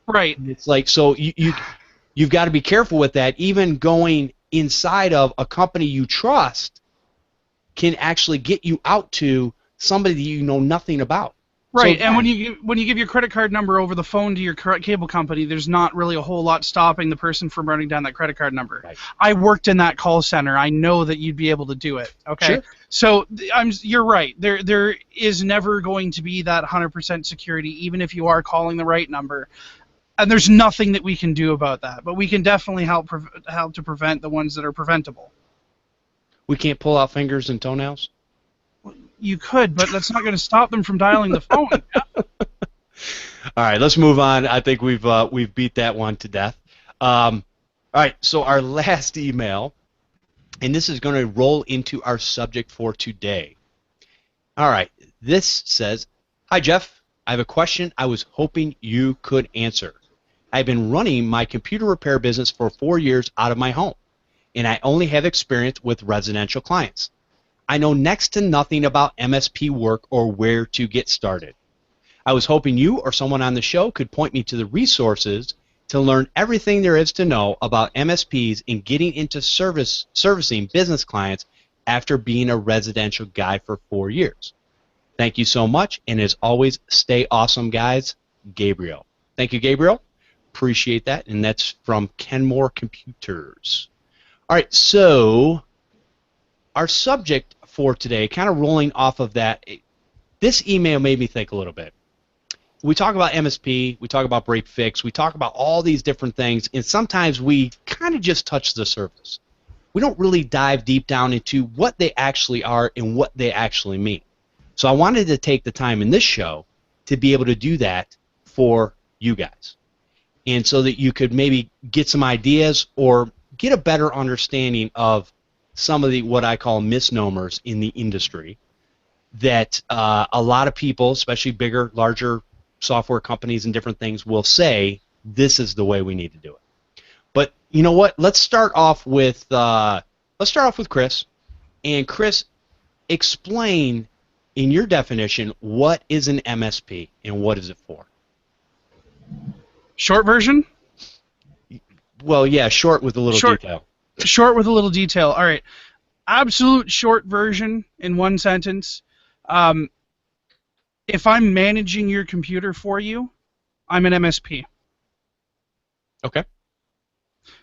Right. And it's like, so you've got to be careful with that. Even going inside of a company you trust can actually get you out to somebody that you know nothing about. Right, So, and when you give your credit card number over the phone to your cable company, there's not really a whole lot stopping the person from running down that credit card number. Right. I worked in that call center. I know that you'd be able to do it. Okay, Sure. So you're right. There is never going to be that 100% security, even if you are calling the right number. And there's nothing that we can do about that, but we can definitely help to prevent the ones that are preventable. we can't pull out fingers and toenails? You could, but that's not going to stop them from dialing the phone. All right, let's move on. I think we've beat that one to death. All right, so our last email, and this is going to roll into our subject for today. All right, this says, "Hi Jeff, I have a question I was hoping you could answer. I've been running my computer repair business for 4 years out of my home, and I only have experience with residential clients. I know next to nothing about MSP work or where to get started. I was hoping you or someone on the show could point me to the resources to learn everything there is to know about MSPs and getting into servicing business clients after being a residential guy for 4 years. Thank you so much, and as always, stay awesome, guys. Gabriel." Thank you, Gabriel. Appreciate that, and that's from Kenmore Computers. All right, so our subject for today, kind of rolling off of that, this email made me think a little bit. We talk about MSP, we talk about break fix, we talk about all these different things, and sometimes we kind of just touch the surface. We don't really dive deep down into what they actually are and what they actually mean. So I wanted to take the time in this show to be able to do that for you guys. And so that you could maybe get some ideas or get a better understanding of some of the what I call misnomers in the industry that a lot of people, especially bigger, larger software companies and different things, will say this is the way we need to do it. But you know what? Let's start off with Chris. And Chris, explain in your definition what is an MSP and what is it for? Short version? Well, yeah, short with a little detail. Short with a little detail. All right. Absolute short version in one sentence. If I'm managing your computer for you, I'm an MSP. Okay.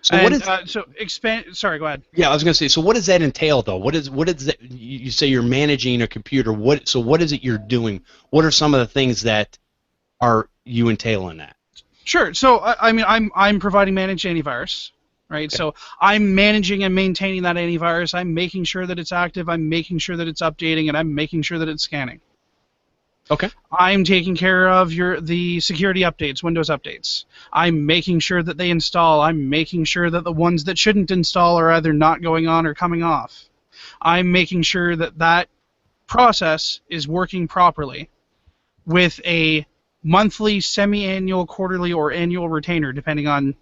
So what is so expand? Sorry, go ahead. Yeah, I was going to say. So what does that entail, though? What is that? You say you're managing a computer. So what is it you're doing? What are some of the things that are you entail in that? Sure. So I mean, I'm providing managed antivirus, right? Okay. So I'm managing and maintaining that antivirus. I'm making sure that it's active. I'm making sure that it's updating, and I'm making sure that it's scanning. Okay. I'm taking care of the security updates, Windows updates. I'm making sure that they install. I'm making sure that the ones that shouldn't install are either not going on or coming off. I'm making sure that that process is working properly with a monthly, semi-annual, quarterly, or annual retainer, depending on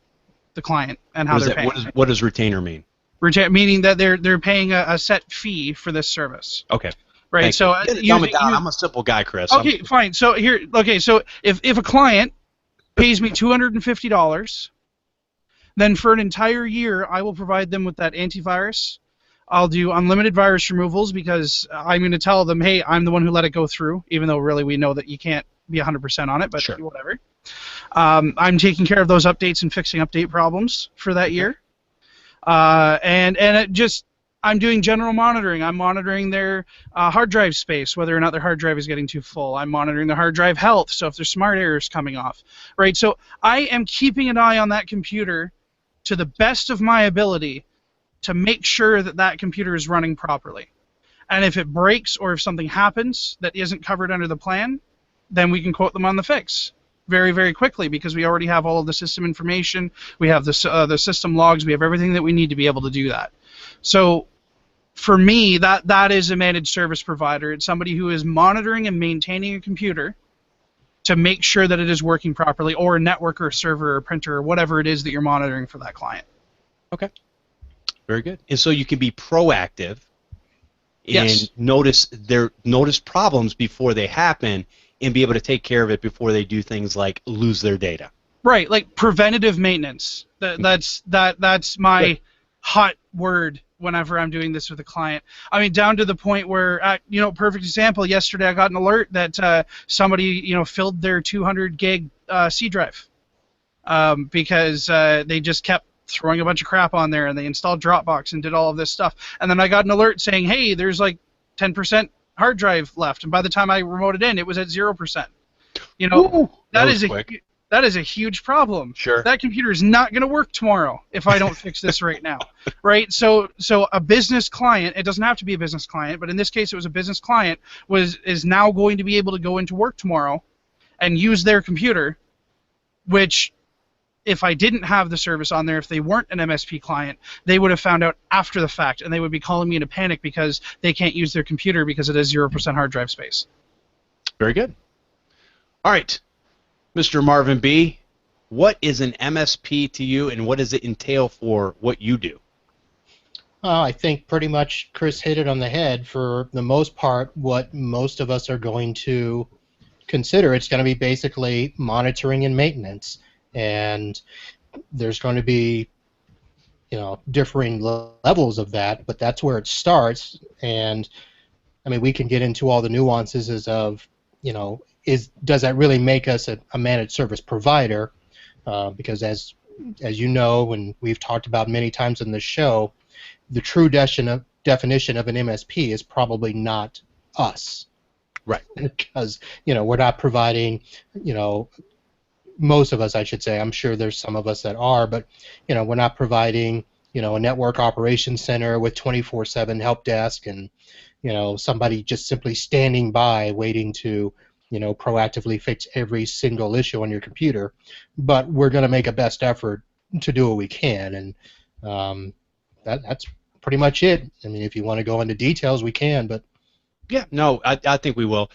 the client and how they're paying. What does retainer mean? Meaning that they're paying a set fee for this service. Okay. Right. Thank so dumb it down. I'm a simple guy, Chris. Okay, fine. So here, okay. So if a client pays me $250, then for an entire year I will provide them with that antivirus. I'll do unlimited virus removals because I'm going to tell them, hey, I'm the one who let it go through, even though really we know that you can't be 100% on it, but sure. Whatever. I'm taking care of those updates and fixing update problems for that year. And it just, I'm doing general monitoring. I'm monitoring their hard drive space, whether or not their hard drive is getting too full. I'm monitoring the hard drive health, so if there's smart errors coming off. Right? So I am keeping an eye on that computer to the best of my ability to make sure that that computer is running properly. And if it breaks or if something happens that isn't covered under the plan, then we can quote them on the fix very, very quickly because we already have all of the system information. We have the system logs. We have everything that we need to be able to do that. So for me, that is a managed service provider. It's somebody who is monitoring and maintaining a computer to make sure that it is working properly, or a network or a server or a printer or whatever it is that you're monitoring for that client. Okay. Very good. And so you can be proactive and yes. notice problems before they happen and be able to take care of it before they do things like lose their data. Right, like preventative maintenance. That's my good. Hot word whenever I'm doing this with a client. I mean, down to the point where, perfect example, yesterday I got an alert that somebody, filled their 200 gig C drive because they just kept throwing a bunch of crap on there, and they installed Dropbox and did all of this stuff. And then I got an alert saying, hey, there's like 10% hard drive left, and by the time I remoted in, it was at 0%. Ooh, that is a huge problem. Sure. That computer is not going to work tomorrow if I don't fix this right now. Right? So a business client, it doesn't have to be a business client, but in this case it was a business client, is now going to be able to go into work tomorrow and use their computer, which if I didn't have the service on there, if they weren't an MSP client, they would have found out after the fact, and they would be calling me in a panic because they can't use their computer because it has 0% hard drive space. Very good. All right. Mr. Marvin Bee, what is an MSP to you, and what does it entail for what you do? I think pretty much Chris hit it on the head. For the most part, what most of us are going to consider, it's going to be basically monitoring and maintenance. And there's going to be, differing levels of that, but that's where it starts. And, I mean, we can get into all the nuances of, does that really make us a managed service provider? because as you know, and we've talked about many times in the show, the true definition of an MSP is probably not us. Right. Because, we're not providing, most of us, I should say, I'm sure there's some of us that are, but, we're not providing, a network operations center with 24/7 help desk and, somebody just simply standing by waiting to, proactively fix every single issue on your computer. But we're going to make a best effort to do what we can, and that's pretty much it. I mean, if you want to go into details, we can, but Yeah, no, I think we will.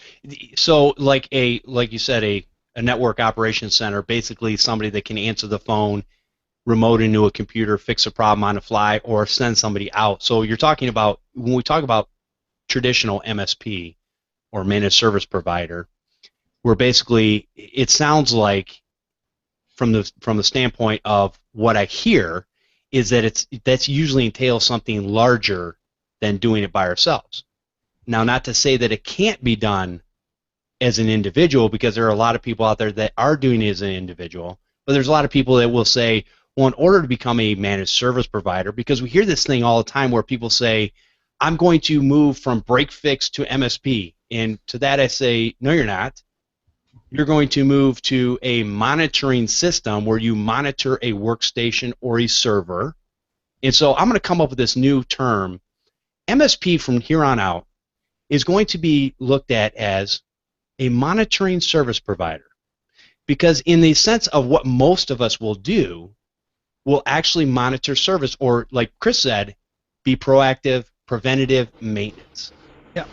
So, like you said, a network operations center, basically somebody that can answer the phone, remote into a computer, fix a problem on the fly, or send somebody out. So you're talking about, when we talk about traditional MSP or managed service provider, where basically it sounds like, from the standpoint of what I hear, is that that's usually entails something larger than doing it by ourselves. Now, not to say that it can't be done as an individual, because there are a lot of people out there that are doing it as an individual, but there's a lot of people that will say, well, in order to become a managed service provider, because we hear this thing all the time where people say, I'm going to move from break fix to MSP, and to that I say, no, you're not. You're going to move to a monitoring system where you monitor a workstation or a server. And so I'm going to come up with this new term. MSP from here on out is going to be looked at as a monitoring service provider, because in the sense of what most of us will do, we'll actually monitor service, or like Chris said, be proactive, preventative maintenance. Yeah.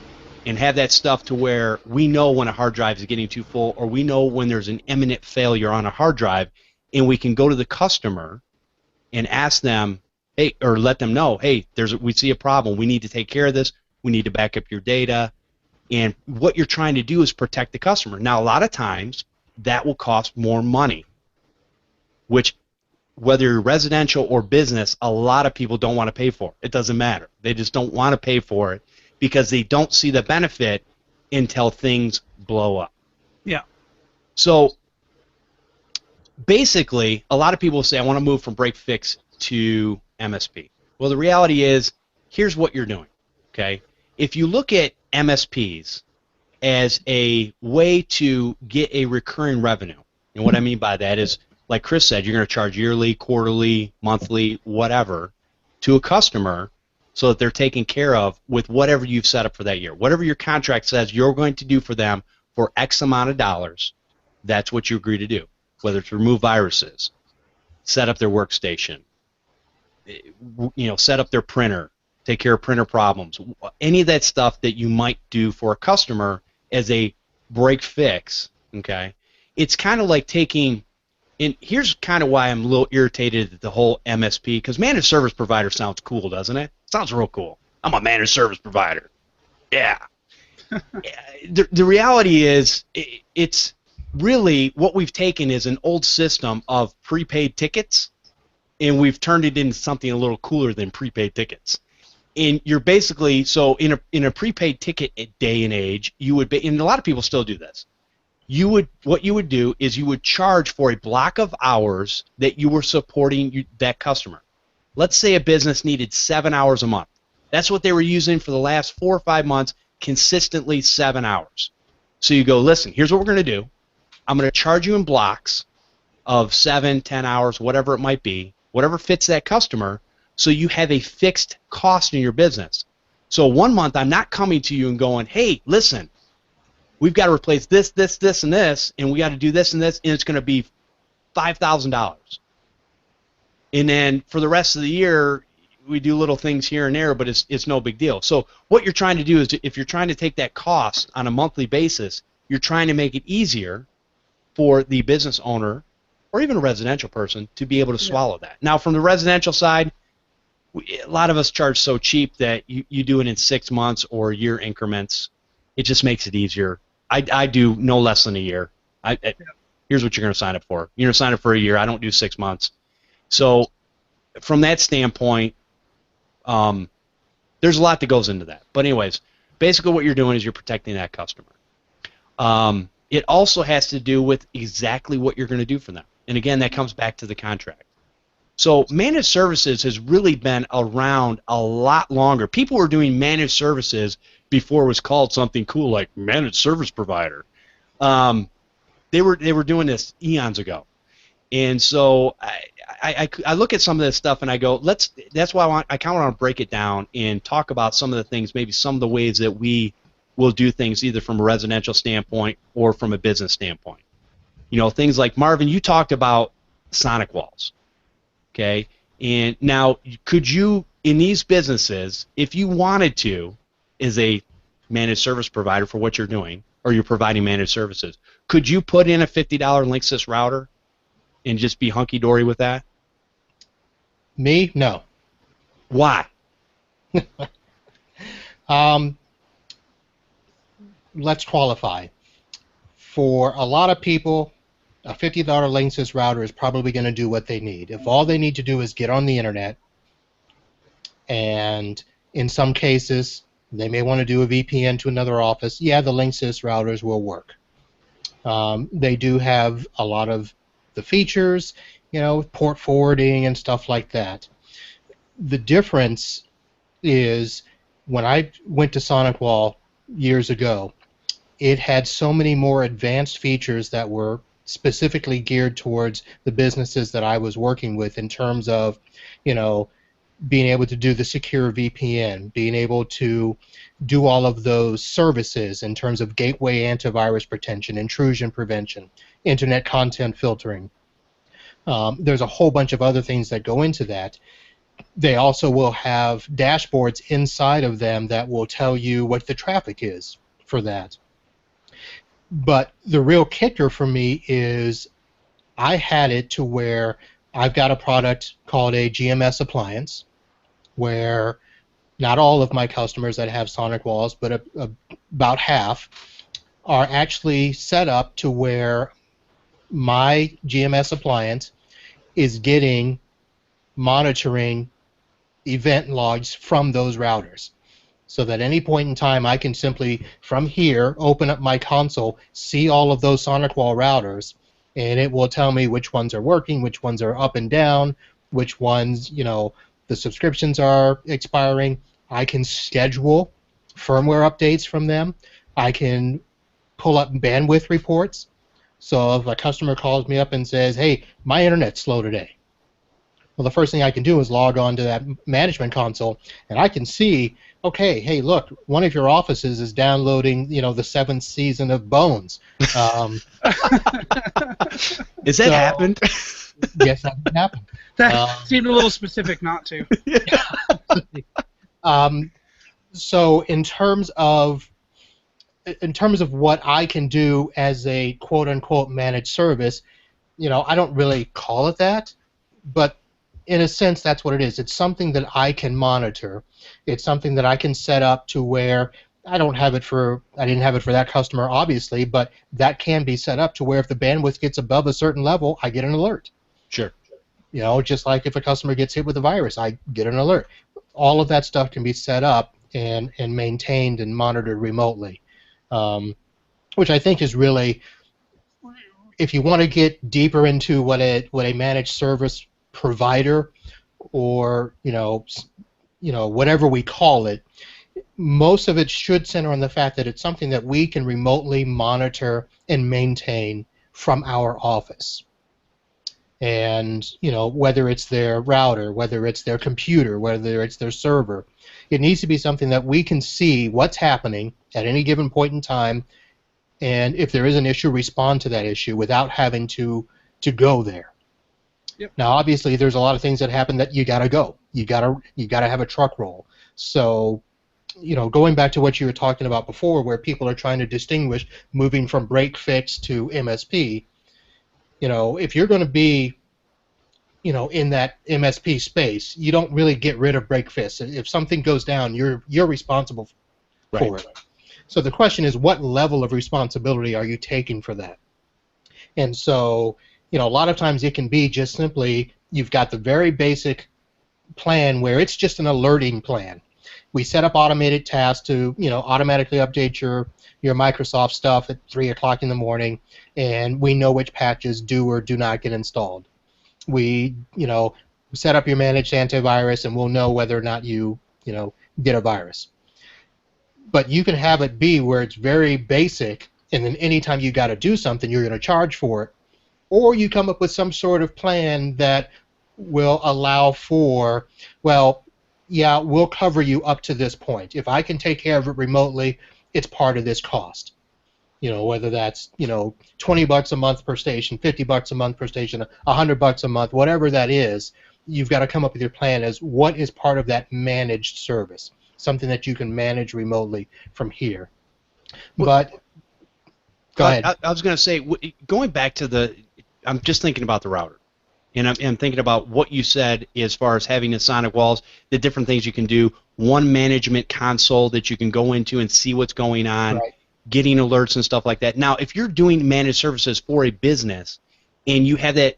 And have that stuff to where we know when a hard drive is getting too full, or we know when there's an imminent failure on a hard drive, and we can go to the customer and ask them, hey, or let them know, hey, we see a problem, we need to take care of this, we need to back up your data. And what you're trying to do is protect the customer. Now, a lot of times that will cost more money, which, whether you're residential or business, a lot of people don't want to pay for. It doesn't matter. They just don't want to pay for it because they don't see the benefit until things blow up. Yeah. So basically, a lot of people say, I want to move from break fix to MSP. Well, the reality is, here's what you're doing. Okay? If you look at MSPs as a way to get a recurring revenue, and what I mean by that is, like Chris said, you're going to charge yearly, quarterly, monthly, whatever, to a customer so that they're taken care of with whatever you've set up for that year. Whatever your contract says you're going to do for them for X amount of dollars, that's what you agree to do. Whether it's remove viruses, set up their workstation, set up their printer, take care of printer problems, any of that stuff that you might do for a customer as a break fix, okay? It's kind of like taking, and here's kind of why I'm a little irritated at the whole MSP, because managed service provider sounds cool, doesn't it? Sounds real cool. I'm a managed service provider. Yeah. The reality is, it's really, what we've taken is an old system of prepaid tickets, and we've turned it into something a little cooler than prepaid tickets. And you're basically, so in a prepaid ticket day and age, you would be, and a lot of people still do this, what you would do is you would charge for a block of hours that you were supporting that customer. Let's say a business needed 7 hours a month. That's what they were using for the last 4 or 5 months, consistently 7 hours. So you go, listen, here's what we're going to do. I'm going to charge you in blocks of 7, 10 hours, whatever it might be, whatever fits that customer, so you have a fixed cost in your business. So 1 month I'm not coming to you and going, hey, listen, we've got to replace this, this, this, and this, and we got to do this and this, and it's going to be $5,000. And then for the rest of the year, we do little things here and there, but it's no big deal. So what you're trying to do is, if you're trying to take that cost on a monthly basis, you're trying to make it easier for the business owner or even a residential person to be able to swallow that. Now, from the residential side, a lot of us charge so cheap that you do it in 6 months or year increments. It just makes it easier. I do no less than a year. Here's what you're going to sign up for. You're going to sign up for a year. I don't do 6 months. So from that standpoint, there's a lot that goes into that. But anyways, basically what you're doing is you're protecting that customer. It also has to do with exactly what you're going to do for them. And again, that comes back to the contract. So managed services has really been around a lot longer. People were doing managed services before it was called something cool like managed service provider. They were doing this eons ago. And so I look at some of this stuff and I go, that's why I kind of want to break it down and talk about some of the things, maybe some of the ways that we will do things either from a residential standpoint or from a business standpoint. You know, things like, Marvin, you talked about sonic walls, okay? And now, could you, in these businesses, if you wanted to, as a managed service provider for what you're doing, or you're providing managed services, could you put in a $50 Linksys router and just be hunky-dory with that? Me? No. Why? Let's qualify. For a lot of people, a $50 Linksys router is probably going to do what they need. If all they need to do is get on the internet, and in some cases they may want to do a VPN to another office, yeah, the Linksys routers will work. They do have a lot of the features, you know, port forwarding and stuff like that. The difference is when I went to SonicWall years ago, it had so many more advanced features that were specifically geared towards the businesses that I was working with in terms of, you know, being able to do the secure VPN, being able to do all of those services in terms of gateway antivirus protection, intrusion prevention, internet content filtering. There's a whole bunch of other things that go into that. They also will have dashboards inside of them that will tell you what the traffic is for that. But the real kicker for me is I had it to where I've got a product called a GMS appliance, where not all of my customers that have Sonic Walls, but about half, are actually set up to where my GMS appliance is getting monitoring event logs from those routers. So that any point in time I can simply, from here, open up my console, see all of those SonicWall routers, and it will tell me which ones are working, which ones are up and down, which ones, you know, the subscriptions are expiring. I can schedule firmware updates from them. I can pull up bandwidth reports. So if a customer calls me up and says, hey, my internet's slow today, well, the first thing I can do is log on to that management console, and I can see, okay, hey, look, one of your offices is downloading, you know, the 7th season of Bones. Has that happened? Yes, that happened. That seemed a little specific not to. So in terms of what I can do as a quote-unquote managed service, you know, I don't really call it that, but in a sense, that's what it is. It's something that I can monitor. It's something that I can set up to where I didn't have it for that customer, obviously, but that can be set up to where if the bandwidth gets above a certain level, I get an alert. Sure. You know, just like if a customer gets hit with a virus, I get an alert. All of that stuff can be set up and maintained and monitored remotely, which I think is really, if you want to get deeper into what a managed service provider, or you know whatever we call it, most of it should center on the fact that it's something that we can remotely monitor and maintain from our office. And you know, whether it's their router, whether it's their computer, whether it's their server, it needs to be something that we can see what's happening at any given point in time, and if there is an issue, respond to that issue without having to go there. Yep. Now, obviously, there's a lot of things that happen that you gotta go. You gotta have a truck roll. So, you know, going back to what you were talking about before, where people are trying to distinguish moving from break fix to MSP. You know, if you're going to be, you know, in that MSP space, you don't really get rid of break fix. If something goes down, you're responsible for it. So the question is, what level of responsibility are you taking for that? And so, you know, a lot of times it can be just simply you've got the very basic plan where it's just an alerting plan. we set up automated tasks to automatically update your Microsoft stuff at 3 o'clock in the morning, and we know which patches do or do not get installed. We set up your managed antivirus, and we'll know whether or not you get a virus. But you can have it be where it's very basic, and then anytime you got to do something, you're going to charge for it, or you come up with some sort of plan that will allow for, well, yeah, we'll cover you up to this point. If I can take care of it remotely, it's part of this cost. Whether that's $20 a month per station, $50 a month per station, $100 a month, whatever that is, you've got to come up with your plan as what is part of that managed service, something that you can manage remotely from here. But go ahead. I was going to say, going back to I'm just thinking about the router. And I'm thinking about what you said as far as having the sonic walls, the different things you can do, one management console that you can go into and see what's going on, Right. getting alerts and stuff like that. Now, if you're doing managed services for a business and you have that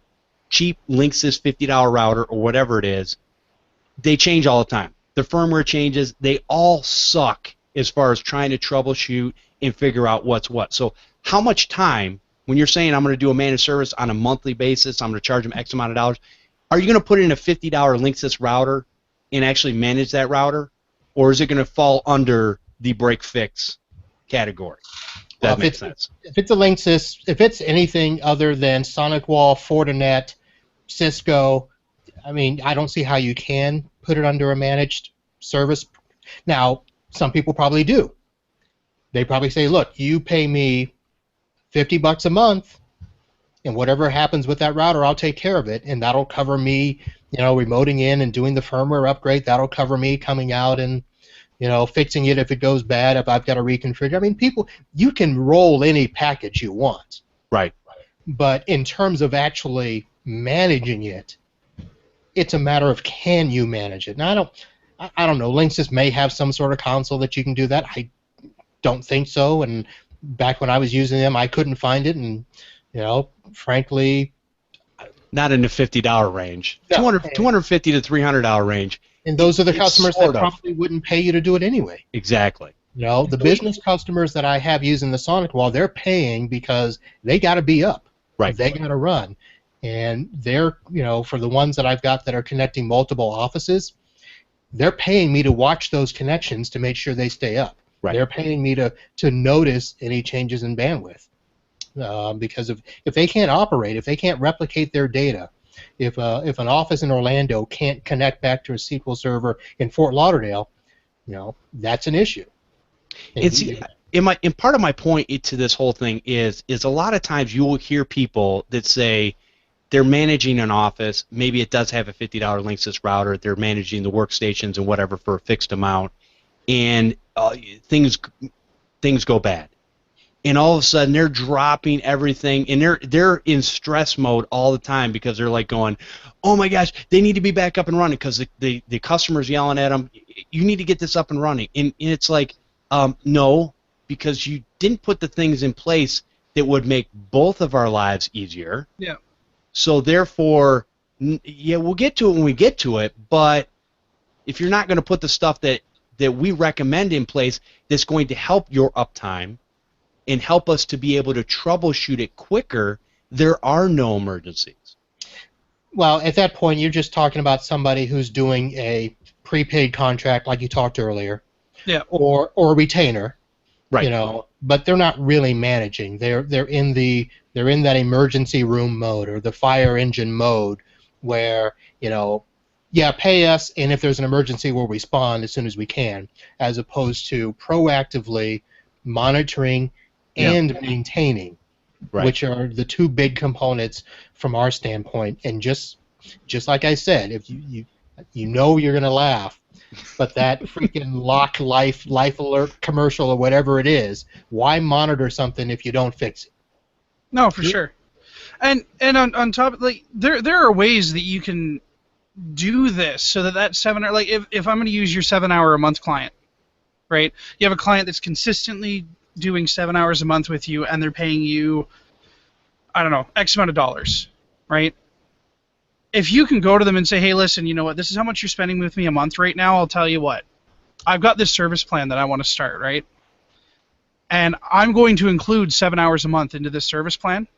cheap Linksys $50 router or whatever it is, they change all the time. The firmware changes. They all suck as far as trying to troubleshoot and figure out what's what. So how much time, when you're saying I'm going to do a managed service on a monthly basis, I'm going to charge them X amount of dollars, are you going to put in a $50 Linksys router and actually manage that router? Or is it going to fall under the break-fix category? That makes sense. If it's a Linksys, if it's anything other than SonicWall, Fortinet, Cisco, I mean, I don't see how you can put it under a managed service. Now, some people probably do. They probably say, look, you pay me $50 a month, and whatever happens with that router, I'll take care of it, and that'll cover me, remoting in and doing the firmware upgrade. That'll cover me coming out and, fixing it if it goes bad, if I've got to reconfigure. I mean, you can roll any package you want. Right. But in terms of actually managing it, it's a matter of can you manage it. Now, I don't know. Linksys may have some sort of console that you can do that. I don't think so, and back when I was using them, I couldn't find it, and frankly, not in the $50 range. No. $250 to $300 range. And those are the customers that sort of. probably wouldn't pay you to do it anyway. Exactly. The business customers that I have using the SonicWall, they're paying because they got to be up. Right. They got to run, and they're for the ones that I've got that are connecting multiple offices, they're paying me to watch those connections to make sure they stay up. Right. They're paying me to notice any changes in bandwidth, because if they can't operate, if they can't replicate their data, if an office in Orlando can't connect back to a SQL server in Fort Lauderdale, that's an issue. And part of my point to this whole thing is a lot of times you will hear people that say they're managing an office, maybe it does have a $50 Linksys router, they're managing the workstations and whatever for a fixed amount, and things go bad, and all of a sudden they're dropping everything, and they're in stress mode all the time because they're like going, oh my gosh, they need to be back up and running because the customer's yelling at them, you need to get this up and running, and it's like, no, because you didn't put the things in place that would make both of our lives easier. Yeah. So therefore, yeah, we'll get to it when we get to it, but if you're not going to put the stuff that we recommend in place that's going to help your uptime and help us to be able to troubleshoot it quicker, there are no emergencies. Well, at that point, you're just talking about somebody who's doing a prepaid contract like you talked earlier, Yeah. or a retainer, Right. but they're not really managing. They're in that emergency room mode or the fire engine mode where, yeah, pay us, and if there's an emergency, we'll respond as soon as we can, as opposed to proactively monitoring and maintaining, Right. which are the two big components from our standpoint. And just like I said, if you're going to laugh, but that freaking lock life alert commercial or whatever it is, why monitor something if you don't fix it? No, for sure. And on top of, like, there are ways that you can do this so that 7 hour, like if I'm going to use your 7 hour a month client, right? You have a client that's consistently doing 7 hours a month with you, and they're paying you, I don't know, X amount of dollars, right? If you can go to them and say, hey, listen, you know what, this is how much you're spending with me a month right now, I'll tell you what, I've got this service plan that I want to start, right? And I'm going to include 7 hours a month into this service plan.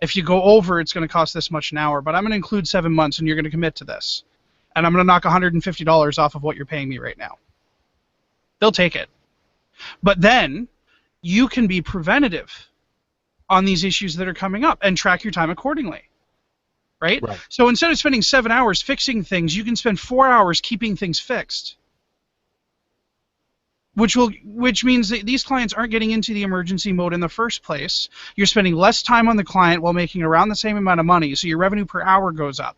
If you go over, it's going to cost this much an hour, but I'm going to include 7 months, and you're going to commit to this. And I'm going to knock $150 off of what you're paying me right now. They'll take it. But then you can be preventative on these issues that are coming up and track your time accordingly. Right? So instead of spending 7 hours fixing things, you can spend 4 hours keeping things fixed. Which means that these clients aren't getting into the emergency mode in the first place. You're spending less time on the client while making around the same amount of money, so your revenue per hour goes up.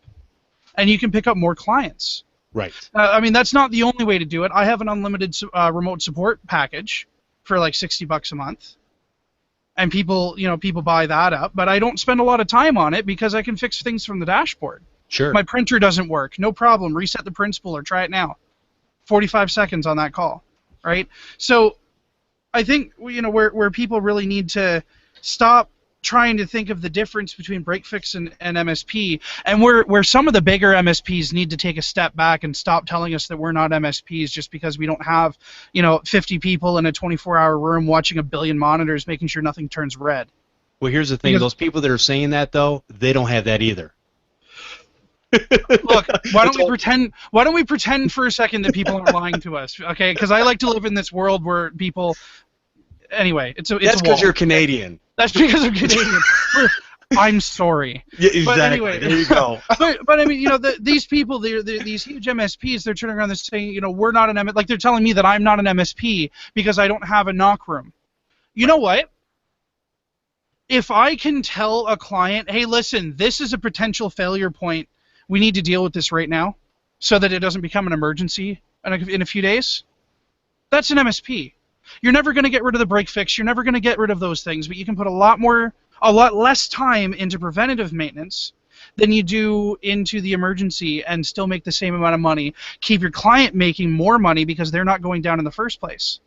And you can pick up more clients. Right. I mean, that's not the only way to do it. I have an unlimited remote support package for like $60 a month. And people buy that up, but I don't spend a lot of time on it because I can fix things from the dashboard. Sure. My printer doesn't work. No problem. Reset the print spool or try it now. 45 seconds on that call. Right? So I think where people really need to stop trying to think of the difference between break fix and MSP, and where some of the bigger MSPs need to take a step back and stop telling us that we're not MSPs just because we don't have 50 people in a 24-hour room watching a billion monitors making sure nothing turns red. Well, here's the thing. Those people that are saying that, though, they don't have that either. Look, why don't we pretend for a second that people aren't lying to us, okay? Because I like to live in this world where people. Anyway, it's that's because you're Canadian. That's because I'm Canadian. I'm sorry. Yeah, exactly. But anyway, there you go. but I mean, these people, these huge MSPs, they're turning around and saying, we're not an like they're telling me that I'm not an MSP because I don't have a knock room. You know what? If I can tell a client, hey, listen, this is a potential failure point. We need to deal with this right now so that it doesn't become an emergency in a few days. That's an MSP. You're never going to get rid of the break fix. You're never going to get rid of those things, but you can put a lot less time into preventative maintenance than you do into the emergency and still make the same amount of money. Keep your client making more money because they're not going down in the first place.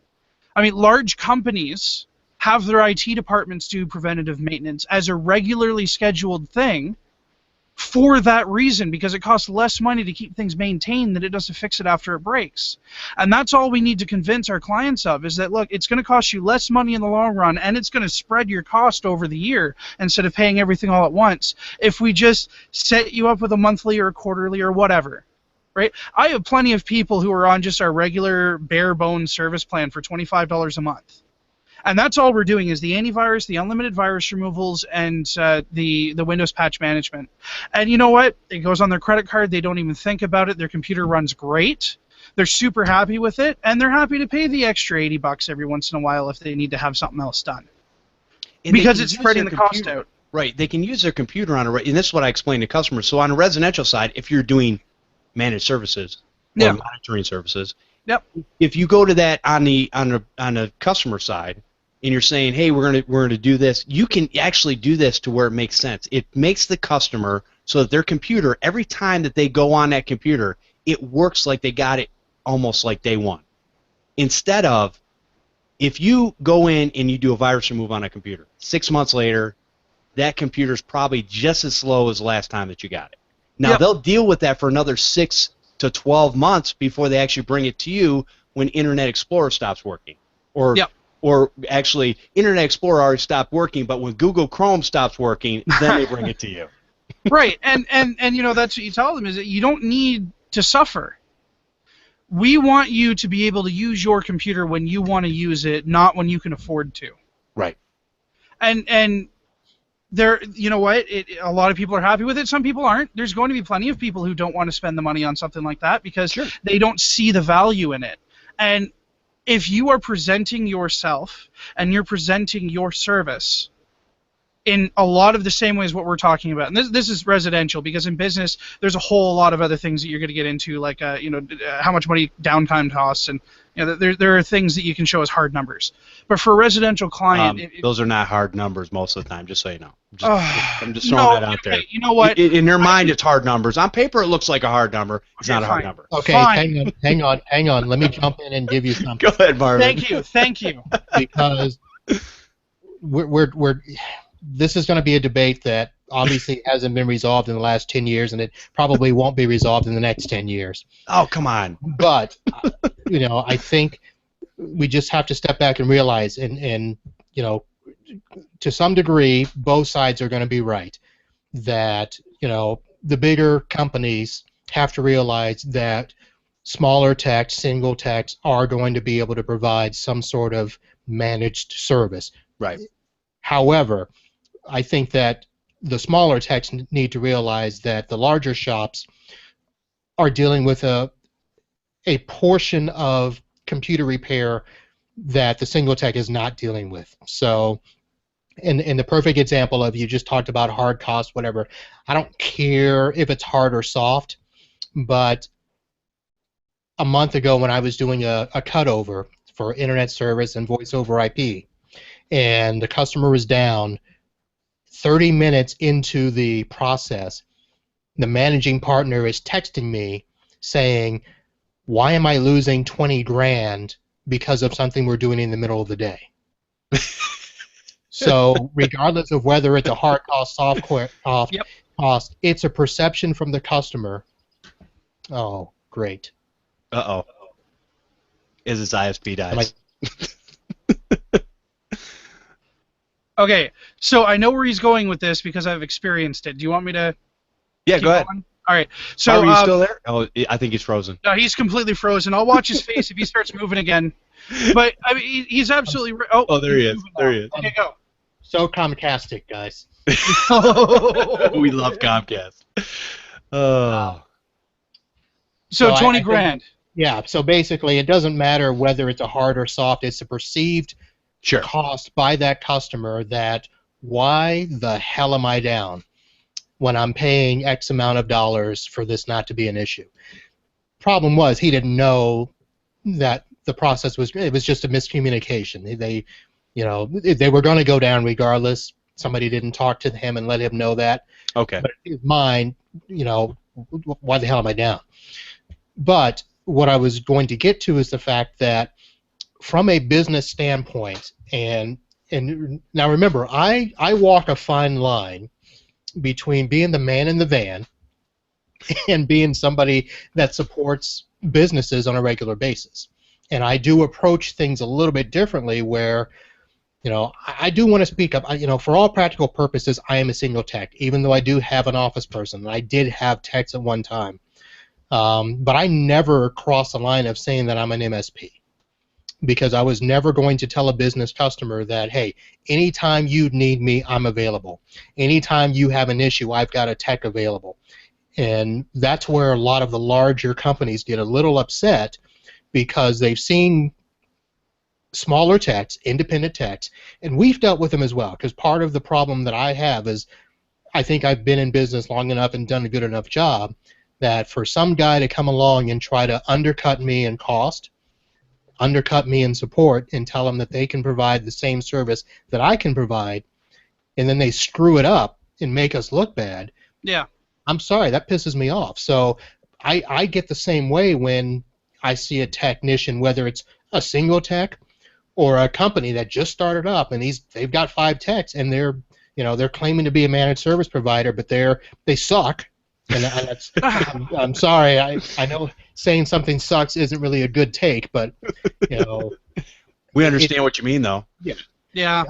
I mean, large companies have their IT departments do preventative maintenance as a regularly scheduled thing for that reason, because it costs less money to keep things maintained than it does to fix it after it breaks. And that's all we need to convince our clients of, is that, look, it's going to cost you less money in the long run, and it's going to spread your cost over the year instead of paying everything all at once if we just set you up with a monthly or a quarterly or whatever. Right? I have plenty of people who are on just our regular bare bones service plan for $25 a month. And that's all we're doing is the antivirus, the unlimited virus removals, and the Windows patch management. And you know what? It goes on their credit card. They don't even think about it. Their computer runs great. They're super happy with it, and they're happy to pay the extra $80 every once in a while if they need to have something else done. And because it's spreading the cost out. Right. They can use their computer on and this is what I explain to customers. So on a residential side, if you're doing managed services or monitoring services, if you go to that on the customer side, and you're saying, hey, we're gonna do this, you can actually do this to where it makes sense. It makes the customer so that their computer, every time that they go on that computer, it works like they got it almost like day one. Instead of, if you go in and you do a virus remove on a computer, 6 months later, that computer's probably just as slow as the last time that you got it. Now, they'll deal with that for another 6 to 12 months before they actually bring it to you when Internet Explorer stops working. Or actually, Internet Explorer already stopped working, but when Google Chrome stops working, then they bring it to you. Right, and that's what you tell them, is that you don't need to suffer. We want you to be able to use your computer when you want to use it, not when you can afford to. Right. And there, you know what? A lot of people are happy with it. Some people aren't. There's going to be plenty of people who don't want to spend the money on something like that because they don't see the value in it. And if you are presenting yourself and you're presenting your service in a lot of the same ways what we're talking about, and this is residential, because in business there's a whole lot of other things that you're going to get into, like how much money downtime costs, and there are things that you can show as hard numbers. But for a residential client, those are not hard numbers most of the time. Just so you know, I'm just throwing that out there. You know what? In their mind, it's hard numbers. On paper, it looks like a hard number. It's not a hard number. Okay, hang on. Let me jump in and give you something. Go ahead, Marvin. Thank you. Because we're this is going to be a debate that obviously hasn't been resolved in the last 10 years, and it probably won't be resolved in the next 10 years. Oh, come on. But, I think we just have to step back and realize, and to some degree, both sides are going to be right, that, the bigger companies have to realize that smaller techs, single techs, are going to be able to provide some sort of managed service. Right. However, I think that the smaller techs need to realize that the larger shops are dealing with a portion of computer repair that the single tech is not dealing with. So, in the perfect example of, you just talked about hard costs, whatever, I don't care if it's hard or soft, but a month ago when I was doing a cutover for internet service and voice over IP, and the customer was down, 30 minutes into the process, the managing partner is texting me saying, why am I losing 20 grand because of something we're doing in the middle of the day? So regardless of whether it's a hard cost, soft cost, it's a perception from the customer. Oh, great. Uh-oh. Is his ISP dies. Okay, so I know where he's going with this because I've experienced it. Do you want me to? Yeah, go ahead. Going? All right. So are you still there? Oh, I think he's frozen. No, he's completely frozen. I'll watch his face if he starts moving again. But I mean, he's absolutely. Oh, there he is. There he is. Okay, go. So Comcastic, guys. We love Comcast. Oh. So 20 grand. Yeah, so basically it doesn't matter whether it's a hard or soft, it's a perceived cost by that customer that, why the hell am I down when I'm paying X amount of dollars for this not to be an issue? Problem was, he didn't know that the process was, it was just a miscommunication. They were going to go down regardless. Somebody didn't talk to him and let him know that. Okay. But in his mind, why the hell am I down? But what I was going to get to is the fact that from a business standpoint, and now remember, I walk a fine line between being the man in the van and being somebody that supports businesses on a regular basis. And I do approach things a little bit differently where, I do want to speak up. For all practical purposes, I am a single tech, even though I do have an office person. I did have techs at one time. But I never crossed the line of saying that I'm an MSP, because I was never going to tell a business customer that, hey, anytime you need me, I'm available. Anytime you have an issue, I've got a tech available. And that's where a lot of the larger companies get a little upset, because they've seen smaller techs, independent techs, and we've dealt with them as well, because part of the problem that I have is I think I've been in business long enough and done a good enough job that for some guy to come along and try to undercut me in cost, undercut me in support, and tell them that they can provide the same service that I can provide, and then they screw it up and make us look bad. Yeah. I'm sorry, that pisses me off. So I get the same way when I see a technician, whether it's a single tech or a company that just started up and they've got 5 techs and they're claiming to be a managed service provider, but they suck. And that's, I'm sorry. I know saying something sucks isn't really a good take, but we understand what you mean, though. Yeah. Yeah.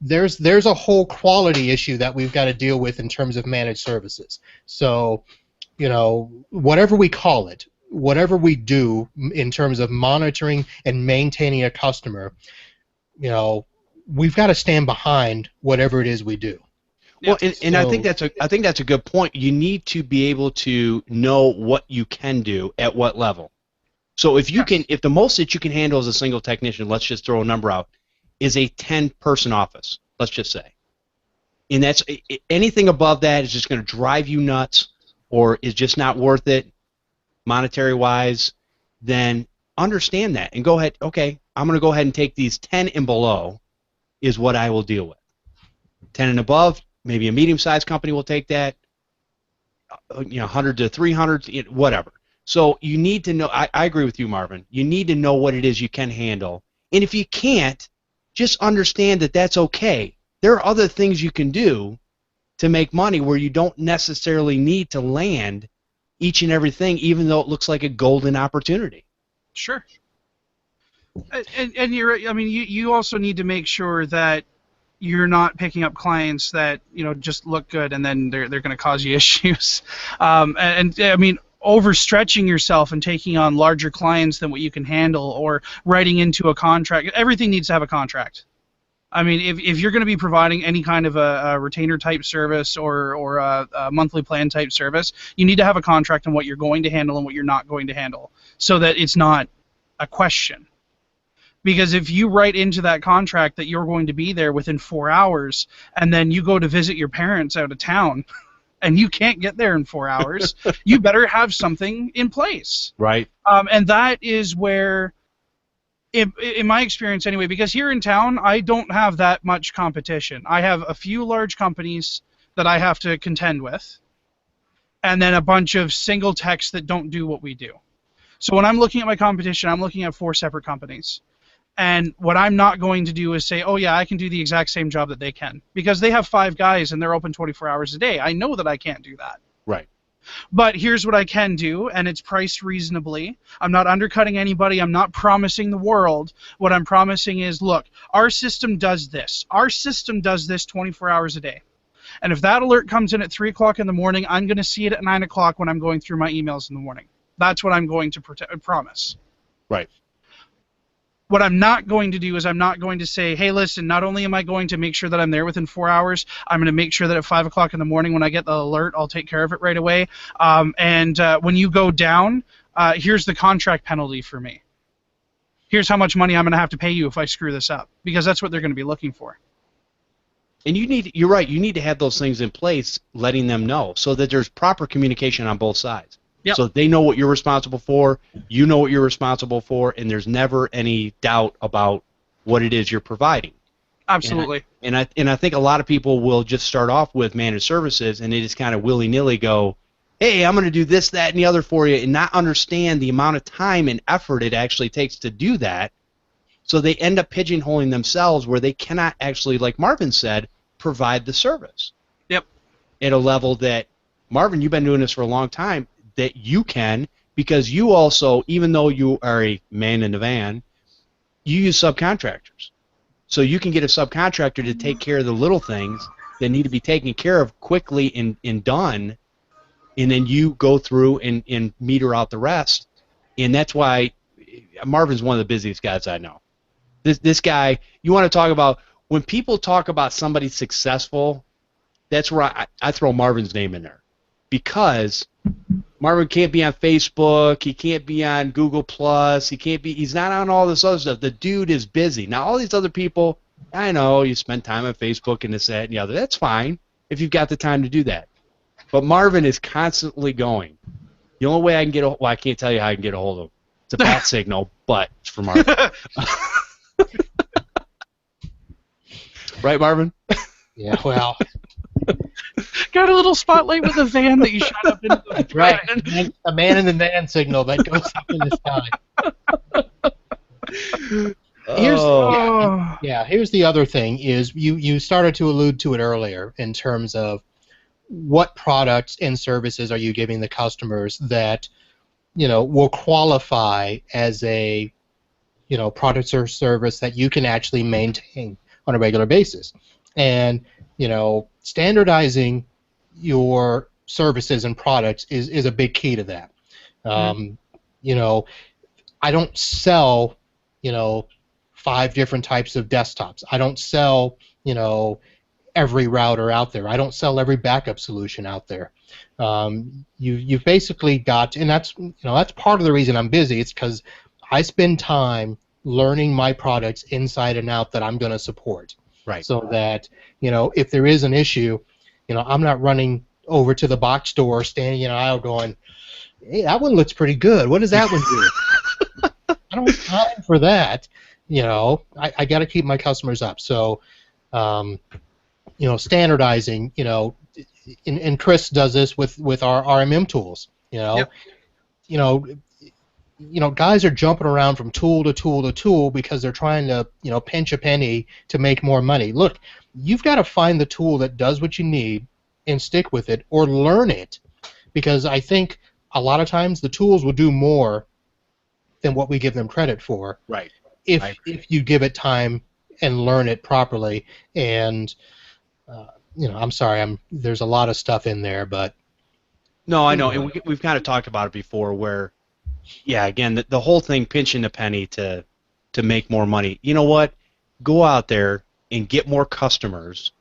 There's a whole quality issue that we've got to deal with in terms of managed services. So, whatever we call it, whatever we do in terms of monitoring and maintaining a customer, we've got to stand behind whatever it is we do. Well, and I think that's a good point. You need to be able to know what you can do at what level. So if the most that you can handle as a single technician, let's just throw a number out, is a 10-person office, let's just say. And that's anything above that is just going to drive you nuts or is just not worth it monetary-wise, then understand that and go ahead, okay, I'm going to go ahead and take these 10 and below is what I will deal with. 10 and above, maybe a medium-sized company will take that, 100 to 300, whatever. So you need to know, I agree with you, Marvin, you need to know what it is you can handle. And if you can't, just understand that that's okay. There are other things you can do to make money where you don't necessarily need to land each and everything, even though it looks like a golden opportunity. Sure. And you're, I mean, you also need to make sure that you're not picking up clients that, you know, just look good and then they're going to cause you issues. And I mean, overstretching yourself and taking on larger clients than what you can handle, or writing into a contract. Everything needs to have a contract. I mean, if you're going to be providing any kind of a retainer type service or a monthly plan type service, you need to have a contract on what you're going to handle and what you're not going to handle, so that it's not a question. Because if you write into that contract that you're going to be there within 4 hours, and then you go to visit your parents out of town, and you can't get there in 4 hours, you better have something in place. Right. And that is where, in my experience anyway, because here in town, I don't have that much competition. I have a few large companies that I have to contend with, and then a bunch of single techs that don't do what we do. So when I'm looking at my competition, I'm looking at 4 separate companies. And what I'm not going to do is say, oh yeah, I can do the exact same job that they can, because they have 5 guys and they're open 24 hours a day. I know that I can't do that. Right. But here's what I can do, and it's priced reasonably. I'm not undercutting anybody. I'm not promising the world. What I'm promising is, look, our system does this. Our system does this 24 hours a day. And if that alert comes in at 3 o'clock in the morning, I'm going to see it at 9 o'clock when I'm going through my emails in the morning. That's what I'm going to promise. Right. What I'm not going to do is I'm not going to say, hey, listen, not only am I going to make sure that I'm there within 4 hours, I'm going to make sure that at 5 o'clock in the morning when I get the alert, I'll take care of it right away. And when you go down, here's the contract penalty for me. Here's how much money I'm going to have to pay you if I screw this up, because that's what they're going to be looking for. And you're right, you need to have those things in place, letting them know, so that there's proper communication on both sides. Yep. So they know what you're responsible for, you know what you're responsible for, and there's never any doubt about what it is you're providing. Absolutely. And I think a lot of people will just start off with managed services, and they just kind of willy-nilly go, hey, I'm going to do this, that, and the other for you, and not understand the amount of time and effort it actually takes to do that. So they end up pigeonholing themselves where they cannot actually, like Marvin said, provide the service. Yep. At a level that, Marvin, you've been doing this for a long time, that you can, because you also, even though you are a man in the van, you use subcontractors. So you can get a subcontractor to take care of the little things that need to be taken care of quickly and done, and then you go through and meter out the rest. And that's why Marvin's one of the busiest guys I know. This guy, you want to talk about, when people talk about somebody successful, that's where I throw Marvin's name in there. Because Marvin can't be on Facebook, he can't be on Google Plus, he's not on all this other stuff. The dude is busy. Now all these other people, I know you spend time on Facebook and this, that, and the other. That's fine if you've got the time to do that. But Marvin is constantly going. The only way I can well, I can't tell you how I can get a hold of him. It's a bat signal, but it's for Marvin. Right, Marvin? Yeah, well. Got a little spotlight with a van that you shot up into the Right, a man in the van signal that goes up in the sky. Here's the other thing is you started to allude to it earlier in terms of what products and services are you giving the customers that, you know, will qualify as a, you know, product or service that you can actually maintain on a regular basis. And, you know, standardizing your services and products is a big key to that. You know, I don't sell, you know, 5 different types of desktops. I don't sell, you know, every router out there. I don't sell every backup solution out there. You've basically got, and that's, you know, that's part of the reason I'm busy. It's because I spend time learning my products inside and out that I'm going to support. Right. So that, you know, if there is an issue, you know, I'm not running over to the box store, standing in an aisle going, hey, that one looks pretty good. What does that one do? I don't have time for that. You know, I got to keep my customers up. So, you know, standardizing, you know, and Chris does this with our RMM tools. You know, Yep. You know, guys are jumping around from tool to tool to tool because they're trying to, you know, pinch a penny to make more money. Look, you've got to find the tool that does what you need and stick with it, or learn it, because I think a lot of times the tools will do more than what we give them credit for. Right. If you give it time and learn it properly. And I'm sorry, there's a lot of stuff in there, but no, I know, and we've kind of talked about it before. Where, yeah, again, the whole thing, pinching the penny to make more money. You know what? Go out there and get more customers,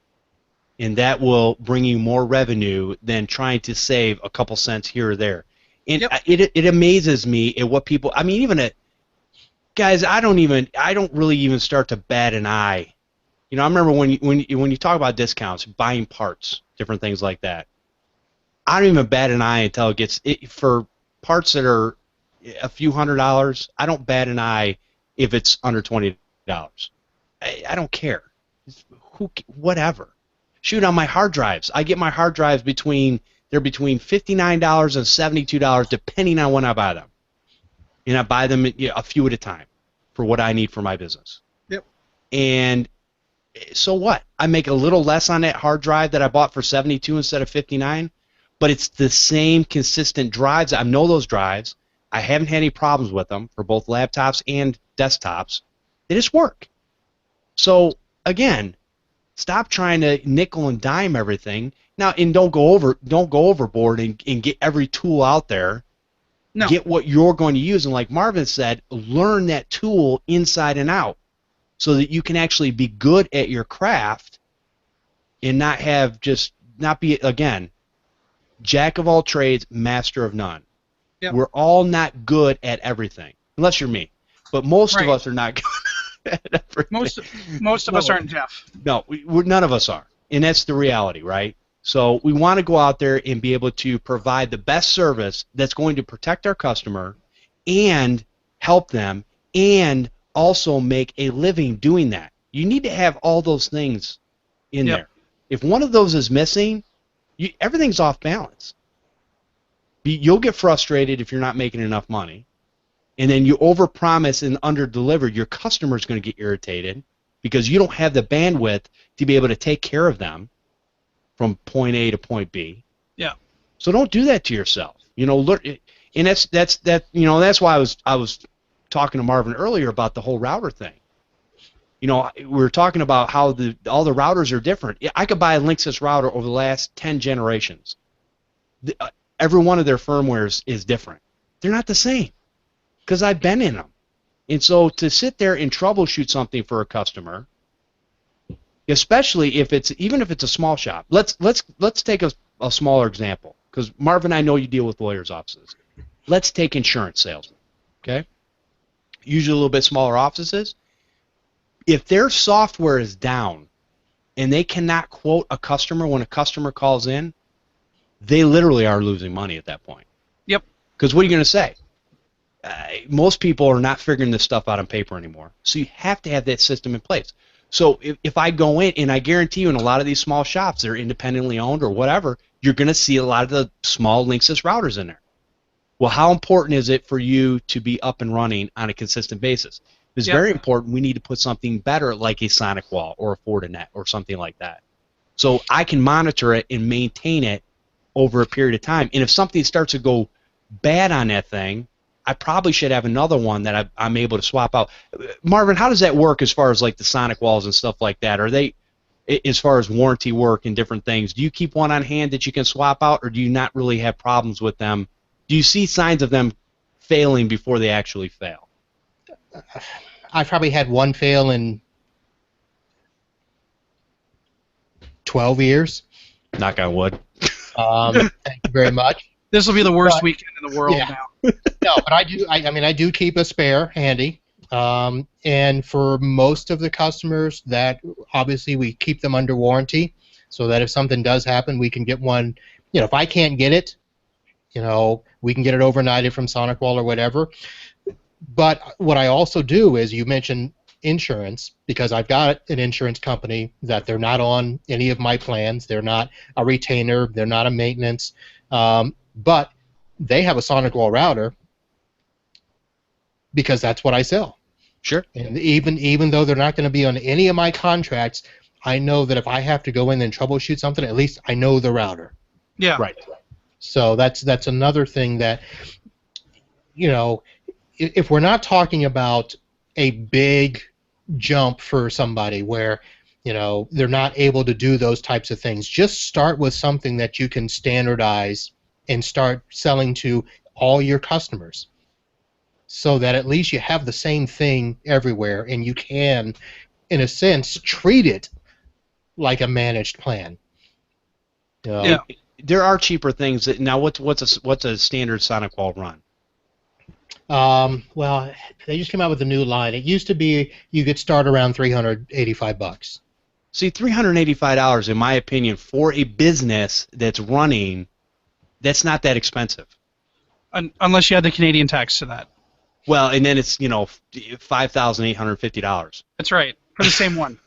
and that will bring you more revenue than trying to save a couple cents here or there. And it amazes me at what people. I mean, even guys, I don't really even start to bat an eye. You know, I remember when you talk about discounts, buying parts, different things like that. I don't even bat an eye until it gets for parts that are a few $100s. I don't bat an eye if it's under $20. I don't care. Whatever. Shoot, on my hard drives, I get my hard drives between $59 and $72 depending on when I buy them, and I buy them a few at a time for what I need for my business. Yep. And so what? I make a little less on that hard drive that I bought for $72 instead of $59, but it's the same consistent drives. I know those drives. I haven't had any problems with them for both laptops and desktops. They just work. So again, stop trying to nickel and dime everything. Now, and don't go overboard and get every tool out there. No. Get what you're going to use, and like Marvin said, learn that tool inside and out, so that you can actually be good at your craft, and not be again, jack of all trades, master of none. Yep. We're all not good at everything, unless you're me. But most of us are not good at everything. Most of us aren't, Jeff. No, none of us are, and that's the reality, right? So we want to go out there and be able to provide the best service that's going to protect our customer and help them, and also make a living doing that. You need to have all those things in there. If one of those is missing, everything's off balance. You'll get frustrated if you're not making enough money, and then you overpromise and underdeliver. Your customer's going to get irritated because you don't have the bandwidth to be able to take care of them from point A to point B. Yeah. So don't do that to yourself. Look, and that's why I was talking to Marvin earlier about the whole router thing. We were talking about how all the routers are different. I could buy a Linksys router over the last 10 generations. Every one of their firmwares is different. They're not the same because I've been in them. And so to sit there and troubleshoot something for a customer, especially even if it's a small shop. Let's take a smaller example, because Marvin, I know you deal with lawyers' offices. Let's take insurance salesmen, okay? Usually a little bit smaller offices. If their software is down and they cannot quote a customer when a customer calls in, they literally are losing money at that point. Yep. Because what are you going to say? Most people are not figuring this stuff out on paper anymore. So you have to have that system in place. So if I go in, and I guarantee you in a lot of these small shops that are independently owned or whatever, you're going to see a lot of the small Linksys routers in there. Well, how important is it for you to be up and running on a consistent basis? It's very important. We need to put something better like a Sonic Wall or a Fortinet or something like that, so I can monitor it and maintain it over a period of time. And if something starts to go bad on that thing, I probably should have another one that I'm able to swap out. Marvin, how does that work as far as like the Sonic Walls and stuff like that? Are they, as far as warranty work and different things, do you keep one on hand that you can swap out, or do you not really have problems with them? Do you see signs of them failing before they actually fail? I've probably had one fail in 12 years. Knock on wood. Thank you very much. This will be the worst weekend in the world now. No, but I do keep a spare handy. And for most of the customers, that obviously we keep them under warranty, so that if something does happen, we can get one. If I can't get it, we can get it overnighted from Sonic Wall or whatever. But what I also do is, you mentioned insurance, because I've got an insurance company that they're not on any of my plans. They're not a retainer. They're not a maintenance. But they have a Sonic Wall router because that's what I sell. Sure. And even though they're not going to be on any of my contracts, I know that if I have to go in and troubleshoot something, at least I know the router. Yeah. Right. So that's another thing that, if we're not talking about a big jump for somebody where, they're not able to do those types of things, just start with something that you can standardize and start selling to all your customers, so that at least you have the same thing everywhere and you can, in a sense, treat it like a managed plan. Yeah. There are cheaper things. Now, what's a standard Sonic Wall run? Well, they just came out with a new line. It used to be you could start around $385. See, $385, in my opinion, for a business that's running, that's not that expensive. Unless you add the Canadian tax to that. Well, and then it's $5,850. That's right, for the same one.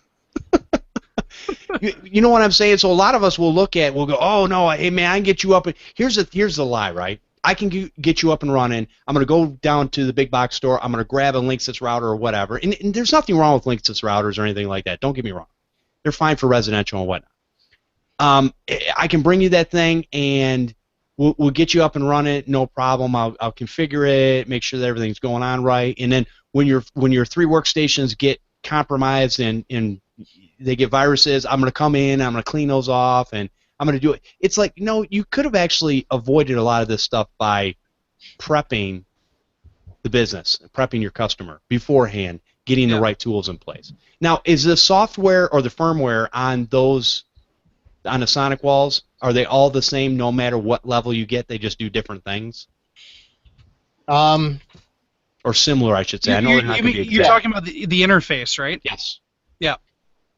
You know what I'm saying? So a lot of us will we'll go, oh no, hey man, I can get you up. Here's the lie, right? I can get you up and running. I'm going to go down to the big box store. I'm going to grab a Linksys router or whatever. And there's nothing wrong with Linksys routers or anything like that. Don't get me wrong. They're fine for residential and whatnot. I can bring you that thing and we'll get you up and running, no problem. I'll configure it, make sure that everything's going on right. And then when your 3 workstations get compromised and they get viruses, I'm going to come in, I'm going to clean those off, and I'm going to do it. It's like, no, you could have actually avoided a lot of this stuff by prepping the business, prepping your customer beforehand, getting the right tools in place. Now, is the software or the firmware on the Sonic Walls, are they all the same no matter what level you get? They just do different things? Or similar, I should say. I know they're not going to be exact. You're talking about the interface, right? Yes. Yeah.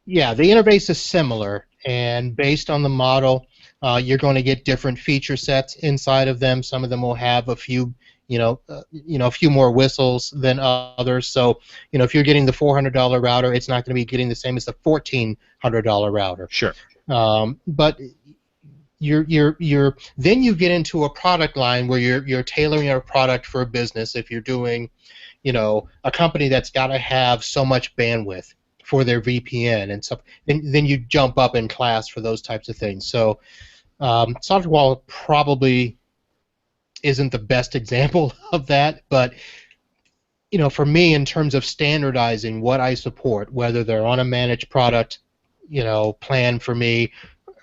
Yeah, the interface is similar, and based on the model, you're going to get different feature sets inside of them. Some of them will have a few, a few more whistles than others. So, if you're getting the $400 router, it's not going to be getting the same as the $1,400 router. Sure. But then you get into a product line where you're tailoring a product for a business. If you're doing, a company that's got to have so much bandwidth for their VPN and stuff, then you jump up in class for those types of things. So Sonic Wall probably isn't the best example of that, but for me, in terms of standardizing what I support, whether they're on a managed product, plan for me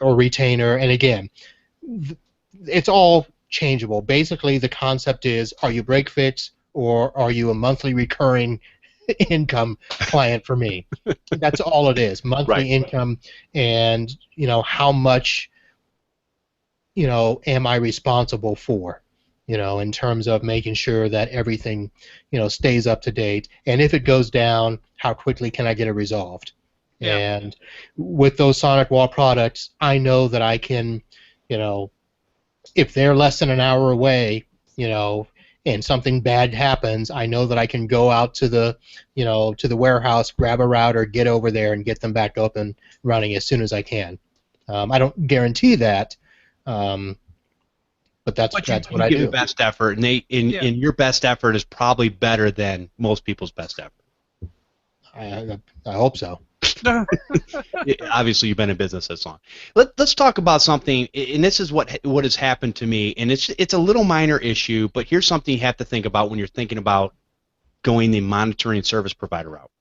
or retainer, and again, it's all changeable. Basically, the concept is, are you break fix or are you a monthly recurring income client for me? That's all it is. Monthly income, and how much am I responsible for, in terms of making sure that everything stays up to date, and if it goes down, how quickly can I get it resolved? Yeah. And with those Sonic Wall products, I know that I can, if they're less than an hour away, and something bad happens, I know that I can go out to the, to the warehouse, grab a router, get over there, and get them back up and running as soon as I can. I don't guarantee that, but that's what I do. Your best effort, and your best effort is probably better than most people's best effort. I hope so. Obviously, you've been in business this long. Let's talk about something, and this is what has happened to me, and it's a little minor issue, but here's something you have to think about when you're thinking about going the monitoring service provider route.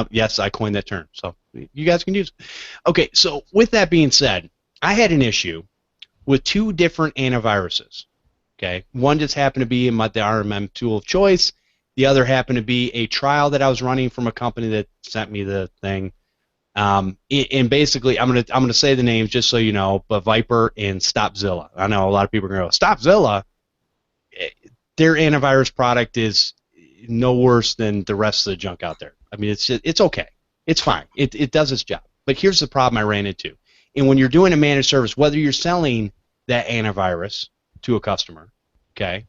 Yes, I coined that term, so you guys can use it. Okay, so with that being said, I had an issue with 2 different antiviruses. Okay, one just happened to be the RMM tool of choice. The other happened to be a trial that I was running from a company that sent me the thing. And basically, I'm gonna say the names just so you know, but Viper and Stopzilla. I know a lot of people are gonna go, Stopzilla. Their antivirus product is no worse than the rest of the junk out there. I mean, it's okay, it's fine, it does its job. But here's the problem I ran into. And when you're doing a managed service, whether you're selling that antivirus to a customer, okay,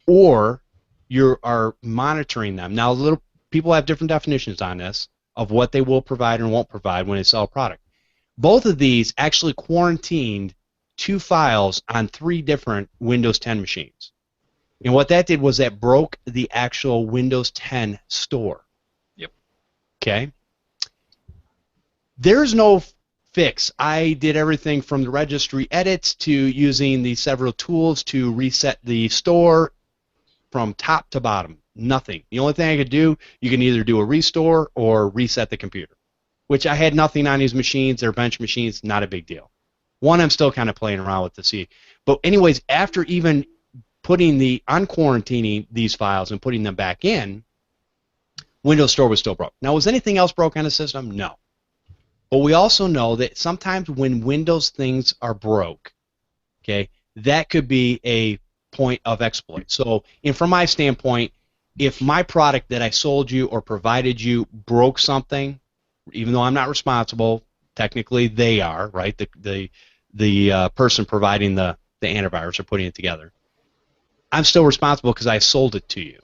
or you are monitoring them. Now, people have different definitions on this of what they will provide and won't provide when they sell a product. Both of these actually quarantined 2 files on 3 different Windows 10 machines. And what that did was that broke the actual Windows 10 store. Yep. Okay? There's no fix. I did everything from the registry edits to using the several tools to reset the store from top to bottom. Nothing. The only thing I could do, you can either do a restore or reset the computer, which I had nothing on these machines. They're bench machines, not a big deal. One I'm still kind of playing around with to see. But anyways, after even unquarantining these files and putting them back in, Windows Store was still broke. Now, was anything else broke on the system? No. But we also know that sometimes when Windows things are broke, okay, that could be a point of exploit. So, and from my standpoint, if my product that I sold you or provided you broke something, even though I'm not responsible, technically they are, right? The person providing the antivirus or putting it together. I'm still responsible because I sold it to you.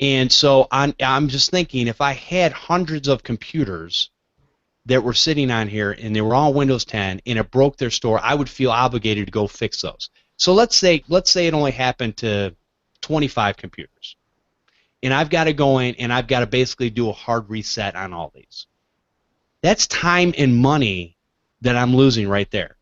And so I'm just thinking, if I had hundreds of computers that were sitting on here and they were all Windows 10 and it broke their store, I would feel obligated to go fix those. So let's say it only happened to 25 computers. And I've got to go in and I've got to basically do a hard reset on all these. That's time and money that I'm losing right there.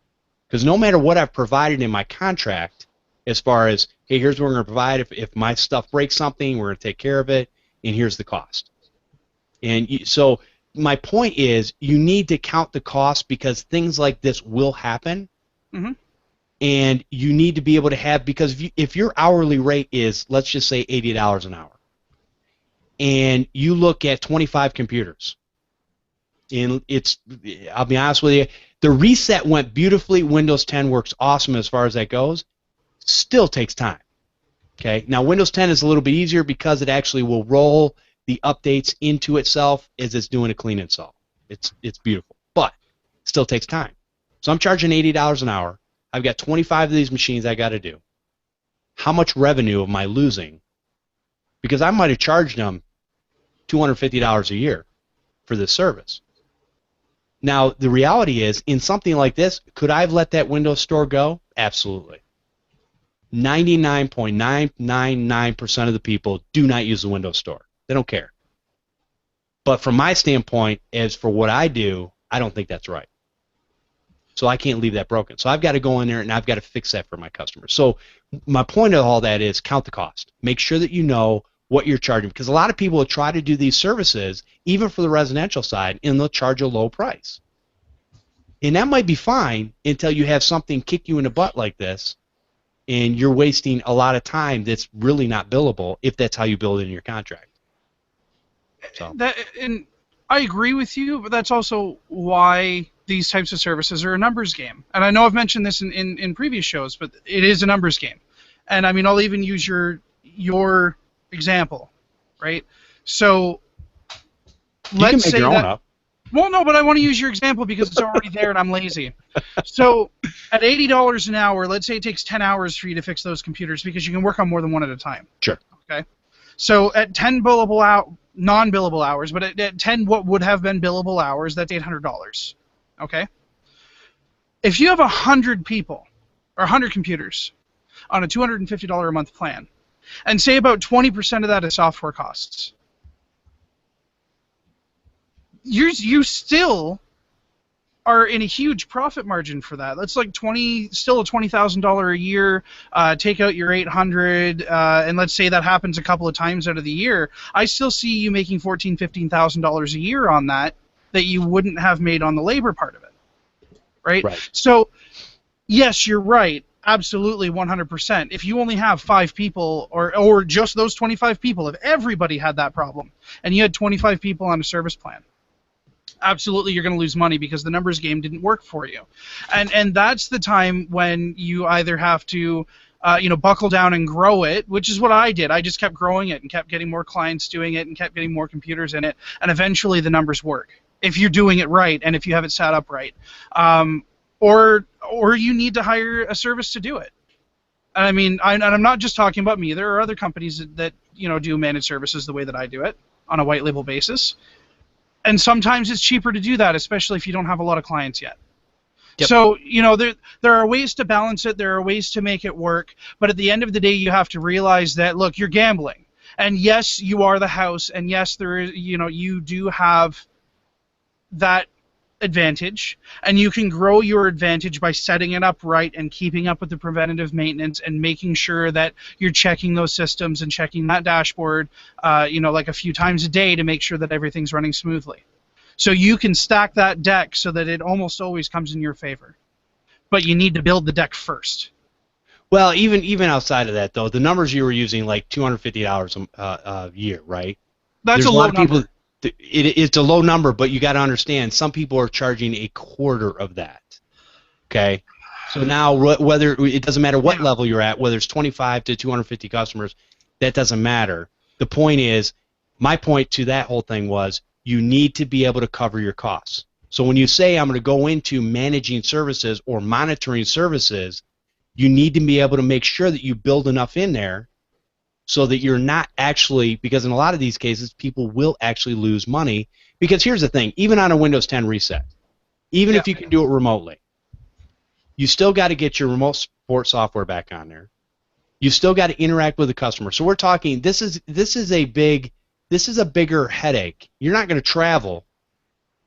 Because no matter what I've provided in my contract, as far as, hey, here's what we're going to provide. If my stuff breaks something, we're going to take care of it, and here's the cost. And so my point is, you need to count the cost because things like this will happen. Mm-hmm. And you need to be able to have, because if your hourly rate is, let's just say $80 an hour, and you look at 25 computers, and I'll be honest with you, the reset went beautifully. Windows 10 works awesome as far as that goes. Still takes time. Okay. Now Windows 10 is a little bit easier because it actually will roll the updates into itself as it's doing a clean install. It's beautiful, but it still takes time. So I'm charging $80 an hour. I've got 25 of these machines I got to do. How much revenue am I losing? Because I might have charged them $250 a year for this service. Now, the reality is, in something like this, could I have let that Windows Store go? Absolutely. 99.999% of the people do not use the Windows Store. They don't care. But from my standpoint, as for what I do, I don't think that's right. So I can't leave that broken. So I've got to go in there and I've got to fix that for my customers. So my point of all that is count the cost. Make sure that you know what you're charging, because a lot of people will try to do these services, even for the residential side, and they'll charge a low price. And that might be fine until you have something kick you in the butt like this, and you're wasting a lot of time that's really not billable if that's how you build it in your contract. So. And I agree with you, but that's also why these types of services are a numbers game. And I know I've mentioned this in previous shows, but it is a numbers game. And I mean, I'll even use your example, right? So let's say that. Up. Well, no, but I want to use your example because it's already there and I'm lazy. So at $80 an hour, let's say it takes 10 hours for you to fix those computers because you can work on more than one at a time. Sure. Okay. So at 10 billable non-billable hours, but at 10 what would have been billable hours, that's $800. Okay. If you have 100 people or 100 computers on a $250 a month plan, and say about 20% of that is software costs, you still are in a huge profit margin for that. That's like still a $20,000 a year. Take out your $800, and let's say that happens a couple of times out of the year. I still see you making $14,000, $15,000 a year on that you wouldn't have made on the labor part of it, right? So, yes, you're right. Absolutely, 100%. If you only have 5 people, or just those 25 people, if everybody had that problem, and you had 25 people on a service plan, absolutely you're going to lose money because the numbers game didn't work for you. And that's the time when you either have to buckle down and grow it, which is what I did. I just kept growing it and kept getting more clients doing it and kept getting more computers in it, and eventually the numbers work if you're doing it right and if you have it set up right. Or you need to hire a service to do it. And I mean, I'm not just talking about me. There are other companies that do managed services the way that I do it on a white label basis. And sometimes it's cheaper to do that, especially if you don't have a lot of clients yet. Yep. So, there are ways to balance it. There are ways to make it work. But at the end of the day, you have to realize that, look, you're gambling. And yes, you are the house. And yes, there is, you do have that advantage, and you can grow your advantage by setting it up right and keeping up with the preventative maintenance and making sure that you're checking those systems and checking that dashboard, like a few times a day to make sure that everything's running smoothly. So you can stack that deck so that it almost always comes in your favor. But you need to build the deck first. Well, even outside of that, though, the numbers you were using, like $250 a year, right? That's a low number. It's a low number, but you got to understand, some people are charging a quarter of that. Okay, so now whether it doesn't matter what level you're at, whether it's 25 to 250 customers, that doesn't matter. The point is, my point to that whole thing was, you need to be able to cover your costs. So when you say I'm going to go into managing services or monitoring services, you need to be able to make sure that you build enough in there so that you're not actually, because in a lot of these cases, people will actually lose money. Because here's the thing, even on a Windows 10 reset, even if you can do it remotely, you still got to get your remote support software back on there. You still got to interact with the customer. So we're talking, this is a bigger headache. You're not going to travel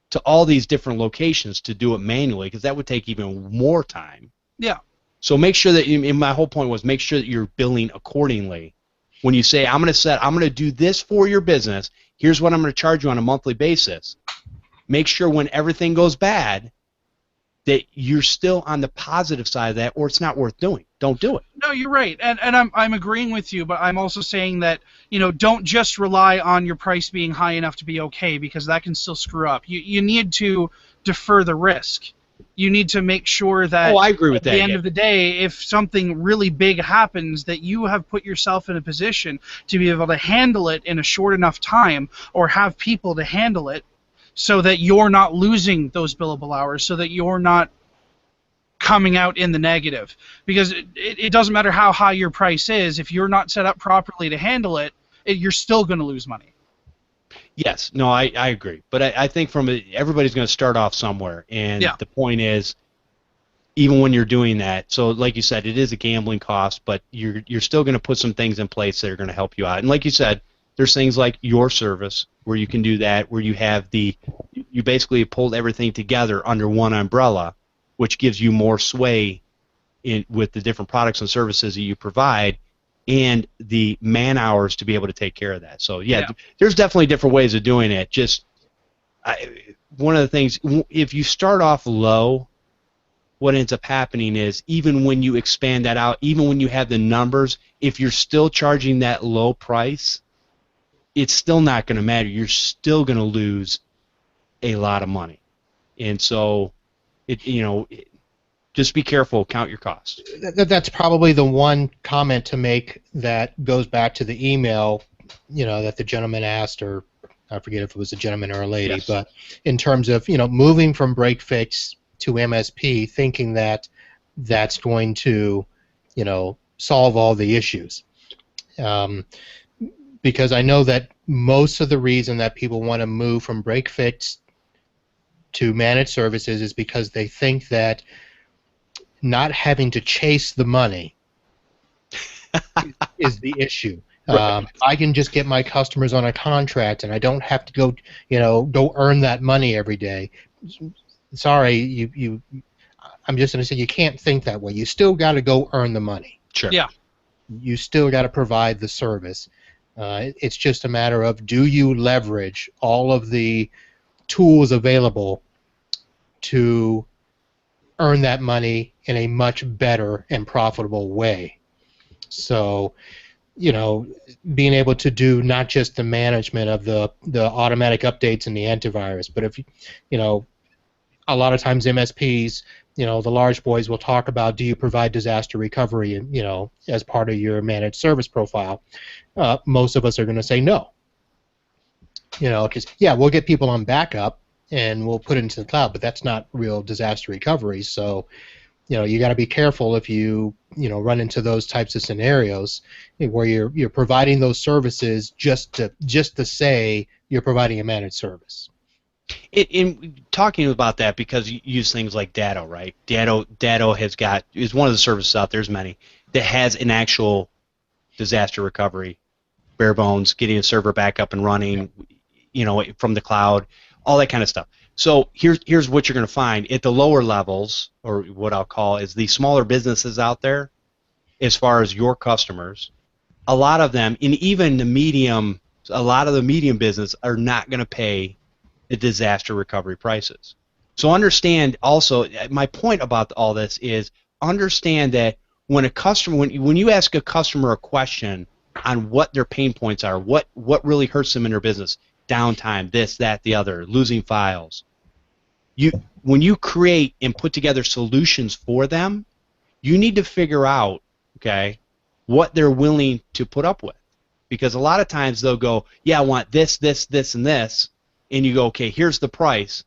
to all these different locations to do it manually, because that would take even more time. Yeah. So make sure that, and my whole point was, make sure that you're billing accordingly. When you say, I'm going to do this for your business, here's what I'm going to charge you on a monthly basis. Make sure when everything goes bad that you're still on the positive side of that, or it's not worth doing. Don't do it. No, you're right, and I'm agreeing with you, but I'm also saying that, don't just rely on your price being high enough to be okay, because that can still screw up. You need to defer the risk. You need to make sure that I agree with at the end of the day, if something really big happens, that you have put yourself in a position to be able to handle it in a short enough time, or have people to handle it, so that you're not losing those billable hours, so that you're not coming out in the negative. Because it doesn't matter how high your price is, if you're not set up properly to handle it, you're still going to lose money. Yes, no, I agree. But I think everybody's going to start off somewhere, and the point is, even when you're doing that, so like you said, it is a gambling cost, but you're still going to put some things in place that are going to help you out. And like you said, there's things like your service where you can do that, where you have you basically pulled everything together under one umbrella, which gives you more sway with the different products and services that you provide, and the man hours to be able to take care of that. So there's definitely different ways of doing it. Just one of the things, if you start off low, what ends up happening is, even when you expand that out, even when you have the numbers, if you're still charging that low price, it's still not going to matter. You're still going to lose a lot of money. And so just be careful, count your costs. That's probably the one comment to make that goes back to the email, that the gentleman asked, or I forget if it was a gentleman or a lady, but in terms of, moving from break fix to MSP, thinking that that's going to, solve all the issues. Because I know that most of the reason that people want to move from break fix to managed services is because they think that not having to chase the money is the issue. Right. I can just get my customers on a contract, and I don't have to go earn that money every day. Sorry, I'm just going to say you can't think that way. You still got to go earn the money. Sure. Yeah. You still got to provide the service. It's just a matter of, do you leverage all of the tools available to earn that money in a much better and profitable way. So, being able to do not just the management of the automatic updates and the antivirus, but if a lot of times MSPs, the large boys will talk about, do you provide disaster recovery, as part of your managed service profile? Most of us are going to say no. Because we'll get people on backup and we'll put it into the cloud, but that's not real disaster recovery. So, you got to be careful if you run into those types of scenarios where you're providing those services just to say you're providing a managed service. In talking about that, because you use things like Datto, right? Datto is one of the services out there, there's many, that has an actual disaster recovery, bare bones, getting a server back up and running, from the cloud, all that kind of stuff. So here's what you're going to find at the lower levels, or what I'll call is the smaller businesses out there, as far as your customers. A lot of them, and even a lot of the medium business are not going to pay the disaster recovery prices. So understand also, my point about all this is understand that when you ask a customer a question on what their pain points are, what really hurts them in their business, downtime, this, that, the other, losing files, when you create and put together solutions for them, you need to figure out, okay, what they're willing to put up with. Because a lot of times they'll go, yeah, I want this, this, this, and this, and you go, okay, here's the price,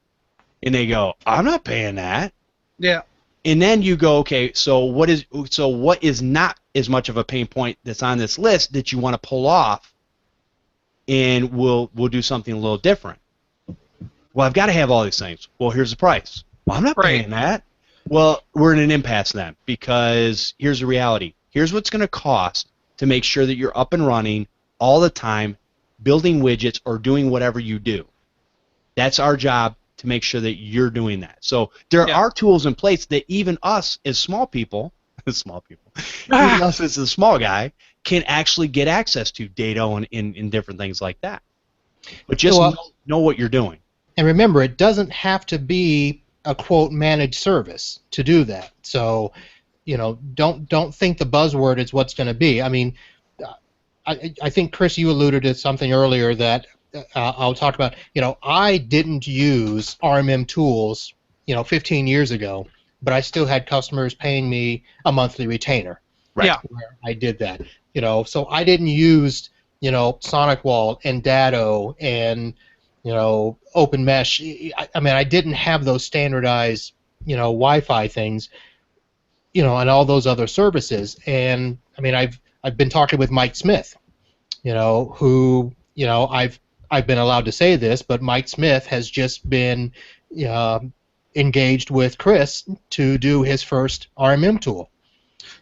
and they go, I'm not paying that. Yeah. And then you go, okay, so what is not as much of a pain point that's on this list that you want to pull off, and we'll do something a little different. Well, I've got to have all these things. Well, here's the price. Well, I'm not paying that. Well, we're in an impasse then, because here's the reality. Here's what's going to cost to make sure that you're up and running all the time, building widgets or doing whatever you do. That's our job, to make sure that you're doing that. So there are tools in place that even us as small people, even us as a small guy, can actually get access to data and different things like that. But just know what you're doing. And remember, it doesn't have to be a quote managed service to do that. So, don't think the buzzword is what's going to be. I mean, I think Chris, you alluded to something earlier that I'll talk about. I didn't use RMM tools, 15 years ago, but I still had customers paying me a monthly retainer. Right. Yeah. Where I did that. So I didn't use, SonicWall and Datto and Open Mesh. I mean, I didn't have those standardized, Wi-Fi things, and all those other services. And I mean, I've been talking with Mike Smith, who, I've been allowed to say this, but Mike Smith has just been engaged with Chris to do his first RMM tool.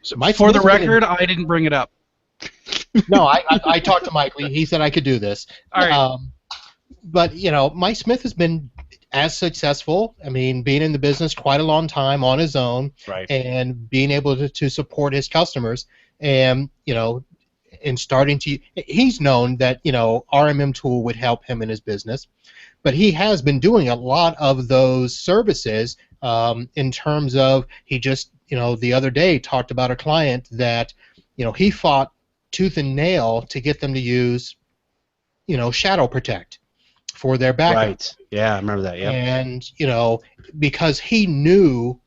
So for the record, I didn't bring it up. No, I talked to Mike. He said I could do this. All right. But, Mike Smith has been as successful, I mean, being in the business quite a long time on his own, right, and being able to support his customers, and, and starting to, he's known that, RMM tool would help him in his business, but he has been doing a lot of those services in terms of, he just, the other day talked about a client that, he fought tooth and nail to get them to use, Shadow Protect for their backup. Right. Yeah, I remember that. Yeah. And because he knew,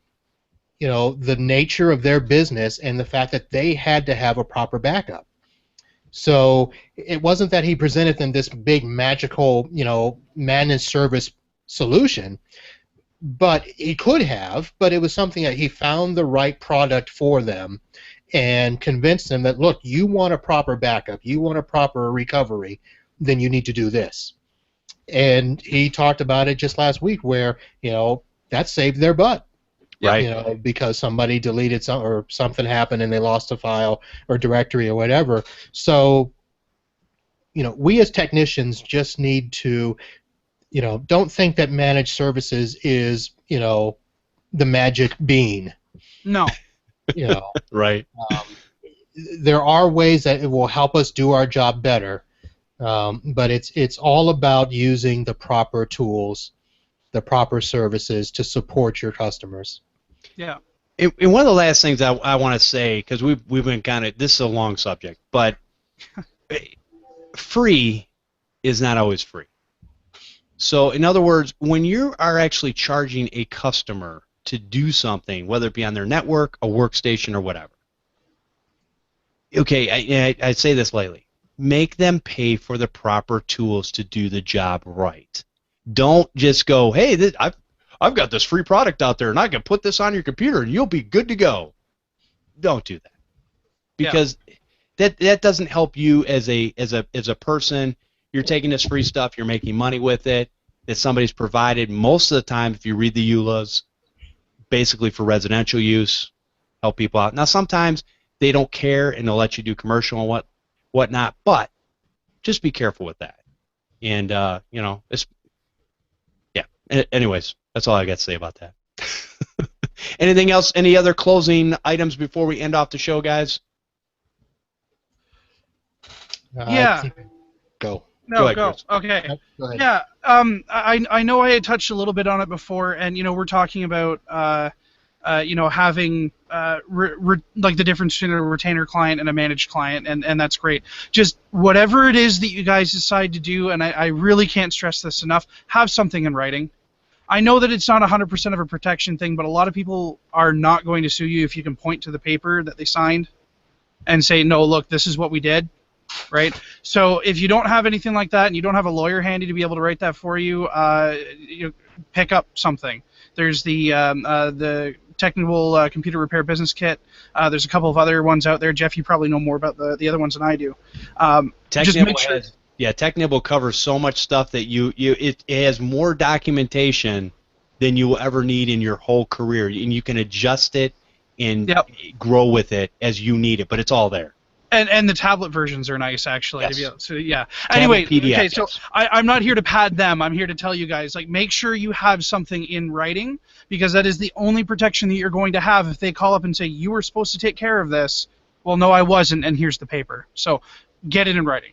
the nature of their business and the fact that they had to have a proper backup. So it wasn't that he presented them this big magical, managed service solution, but he could have. But it was something that he found the right product for them, and convinced them that, look, you want a proper backup, you want a proper recovery, then you need to do this. And he talked about it just last week, where that saved their butt, right? Because somebody deleted or something happened and they lost a file or directory or whatever. So we as technicians just need to don't think that managed services is the magic bean. No. Right. There are ways that it will help us do our job better. But it's all about using the proper tools, the proper services to support your customers. Yeah. And one of the last things I want to say, because we've been this is a long subject, but free is not always free. So in other words, when you are actually charging a customer to do something, whether it be on their network, a workstation, or whatever, okay, I say this lately. Make them pay for the proper tools to do the job right. Don't just go, hey, I've got this free product out there, and I can put this on your computer, and you'll be good to go. Don't do that, because that doesn't help you as a person. You're taking this free stuff, you're making money with it that somebody's provided. Most of the time, if you read the EULAs, basically for residential use, help people out. Now sometimes they don't care and they'll let you do commercial and whatnot, but just be careful with that. And Anyways, that's all I got to say about that. Anything else? Any other closing items before we end off the show, guys? I Yeah. think, go. Go No, ahead, go. Chris. Okay. Nope, go ahead. Yeah. I know I had touched a little bit on it before, and we're talking about having like the difference between a retainer client and a managed client, and that's great. Just whatever it is that you guys decide to do, and I really can't stress this enough, have something in writing. I know that it's not 100% of a protection thing, but a lot of people are not going to sue you if you can point to the paper that they signed and say, no, look, this is what we did, right? So if you don't have anything like that and you don't have a lawyer handy to be able to write that for you, pick up something. There's the technical computer repair business kit. There's a couple of other ones out there. Jeff, you probably know more about the other ones than I do. Just make sure. Yeah, TechNibble covers so much stuff that it has more documentation than you will ever need in your whole career, and you can adjust it and grow with it as you need it, but it's all there. And the tablet versions are nice, actually. Yes. To be able to, yeah. Tablet Anyway, PDF, okay, so yes. I'm not here to pad them. I'm here to tell you guys, like, make sure you have something in writing, because that is the only protection that you're going to have if they call up and say, you were supposed to take care of this. Well, no, I wasn't, and here's the paper. So get it in writing.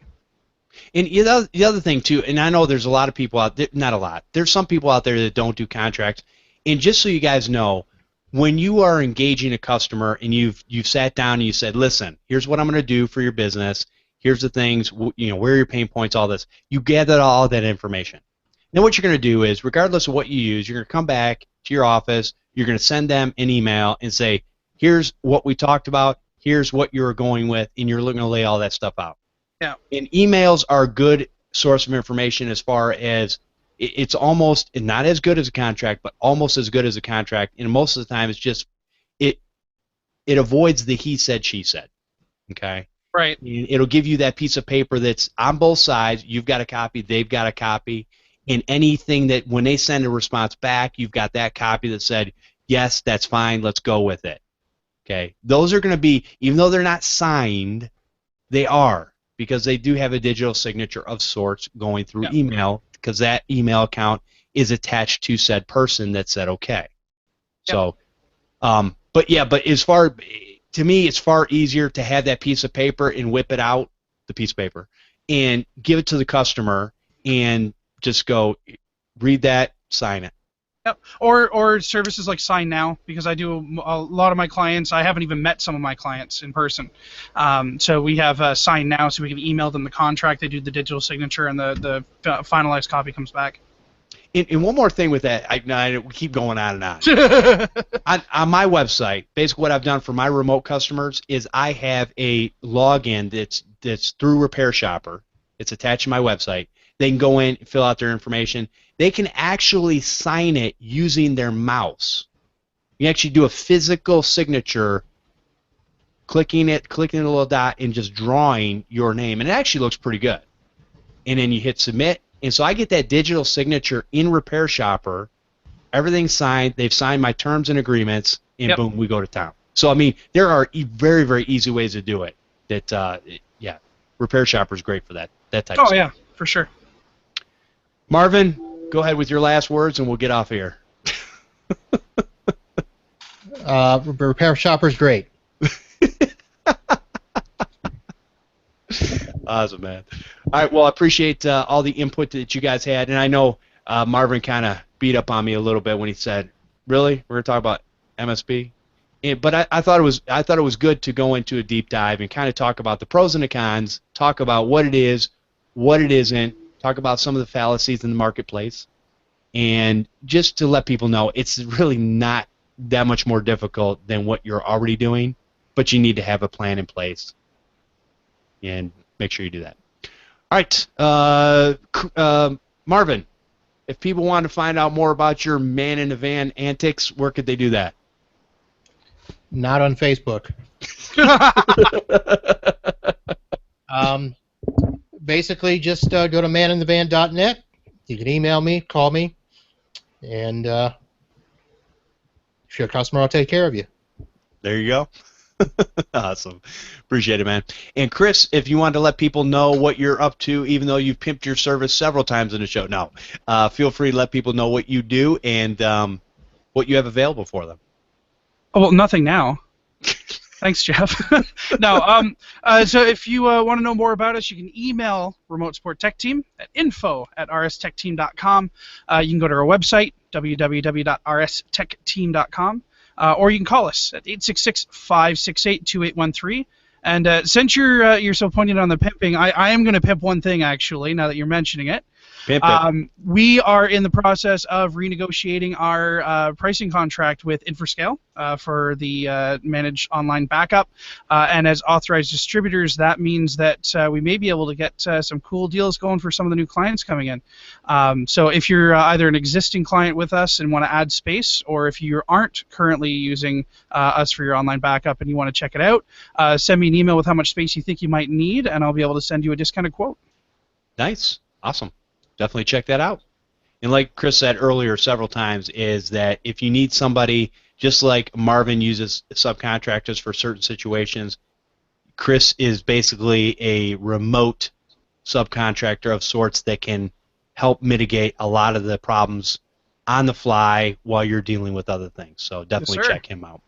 And the other thing, too, and I know there's a lot of people out there, not a lot, there's some people out there that don't do contracts, and just so you guys know, when you are engaging a customer and you've sat down and you said, listen, here's what I'm going to do for your business, here's the things, where are your pain points, all this, you gather all that information. Then what you're going to do is, regardless of what you use, you're going to come back to your office, you're going to send them an email and say, here's what we talked about, here's what you're going with, and you're going to lay all that stuff out. Yeah. And emails are a good source of information as far as it's almost not as good as a contract, but almost as good as a contract. And most of the time, it's just it avoids the he said, she said. Okay. Right. And it'll give you that piece of paper that's on both sides. You've got a copy. They've got a copy. And anything that when they send a response back, you've got that copy that said, yes, that's fine. Let's go with it. Okay. Those are going to be, even though they're not signed, they are, because they do have a digital signature of sorts going through email, because that email account is attached to said person that said okay. So, but to me, it's far easier to have that piece of paper and whip it out, the piece of paper, and give it to the customer and just go, read that, sign it. Yep. Or services like Sign Now, because I do a lot of my clients. I haven't even met some of my clients in person. So we have Sign Now, so we can email them the contract. They do the digital signature, and the finalized copy comes back. And one more thing with that, we keep going on and on. On my website, basically what I've done for my remote customers is I have a login that's through Repair Shopper. It's attached to my website. They can go in, fill out their information. They can actually sign it using their mouse. You actually do a physical signature, clicking a little dot, and just drawing your name. And it actually looks pretty good. And then you hit submit. And so I get that digital signature in Repair Shopper. Everything's signed. They've signed my terms and agreements, and boom, we go to town. So, I mean, there are very, very easy ways to do it. Repair Shopper is great for that type of stuff. Oh, yeah, for sure. Marvin, go ahead with your last words, and we'll get off here. Repair Shopper's great. Awesome, man. All right, well, I appreciate all the input that you guys had, and I know Marvin kind of beat up on me a little bit when he said, "Really, we're going to talk about MSP?" But I thought it was good to go into a deep dive and kind of talk about the pros and the cons, talk about what it is, what it isn't, talk about some of the fallacies in the marketplace, and just to let people know it's really not that much more difficult than what you're already doing, but you need to have a plan in place, and make sure you do that. All right, Marvin, if people want to find out more about your man in the van antics, where could they do that? Not on Facebook. Basically, just go to maninthevan.net. You can email me, call me, and if you're a customer, I'll take care of you. There you go. Awesome. Appreciate it, man. And Chris, if you wanted to let people know what you're up to, even though you've pimped your service several times in the show, no, feel free to let people know what you do and what you have available for them. Oh, well, nothing now. Thanks, Jeff. No, so if you want to know more about us, you can email Remote Support Tech Team at info@rstechteam.com. You can go to our website, www.rstechteam.com, or you can call us at 866-568-2813. And since you're so pointed on the pimping, I am going to pimp one thing, actually, now that you're mentioning it. We are in the process of renegotiating our pricing contract with Infoscale for the managed online backup. And as authorized distributors, that means that we may be able to get some cool deals going for some of the new clients coming in. So if you're either an existing client with us and want to add space, or if you aren't currently using us for your online backup and you want to check it out, send me an email with how much space you think you might need, and I'll be able to send you a discounted quote. Nice. Awesome. Definitely check that out. And like Chris said earlier several times, is that if you need somebody, just like Marvin uses subcontractors for certain situations, Chris is basically a remote subcontractor of sorts that can help mitigate a lot of the problems on the fly while you're dealing with other things. So definitely check him out.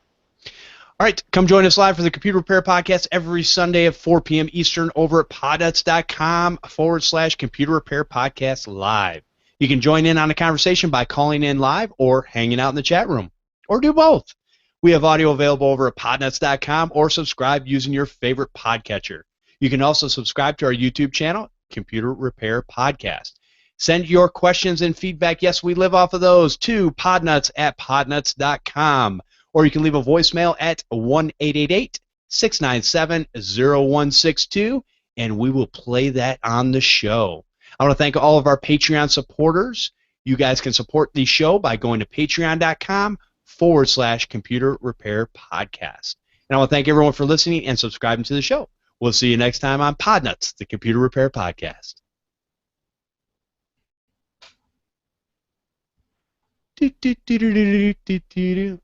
All right, come join us live for the Computer Repair Podcast every Sunday at 4 p.m. Eastern over at podnutz.com/Computer Repair Podcast Live. You can join in on the conversation by calling in live or hanging out in the chat room, or do both. We have audio available over at podnutz.com, or subscribe using your favorite podcatcher. You can also subscribe to our YouTube channel, Computer Repair Podcast. Send your questions and feedback, yes, we live off of those, to podnutz@podnutz.com. Or you can leave a voicemail at 1-888-697-0162, and we will play that on the show. I want to thank all of our Patreon supporters. You guys can support the show by going to patreon.com/Computer Repair Podcast. And I want to thank everyone for listening and subscribing to the show. We'll see you next time on Podnutz, the Computer Repair Podcast.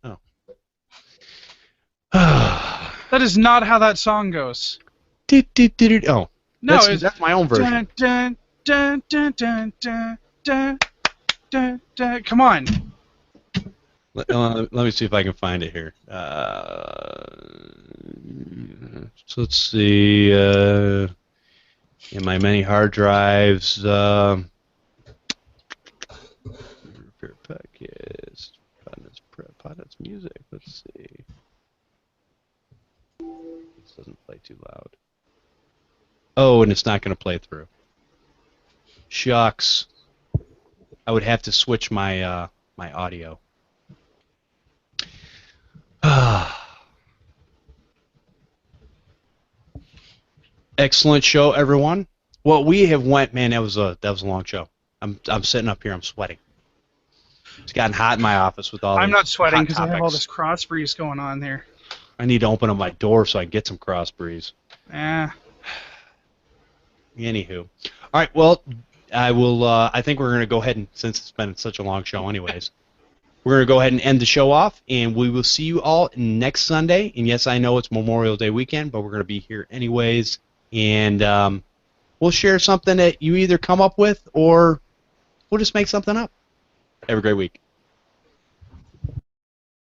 Oh. That is not how that song goes. Oh, no, that's my own version. Dun, dun, dun, dun, dun, dun, dun, dun. Come on. Let me see if I can find it here. So let's see. In my many hard drives, repair podcast, Podnutz music. Let's see. This doesn't play too loud. Oh, and it's not going to play through. Shucks. I would have to switch my my audio. Excellent show, everyone. Well, we have went. Man, that was a long show. I'm sitting up here. I'm sweating. It's gotten hot in my office with all. I'm not sweating because I topics. have all this cross breeze going on there. I need to open up my door so I can get some cross breeze. Yeah. Anywho, all right. Well, I will. I think we're going to go ahead and, since it's been such a long show, anyways, we're going to go ahead and end the show off, and we will see you all next Sunday. And yes, I know it's Memorial Day weekend, but we're going to be here anyways, and we'll share something that you either come up with or we'll just make something up. Have a great week.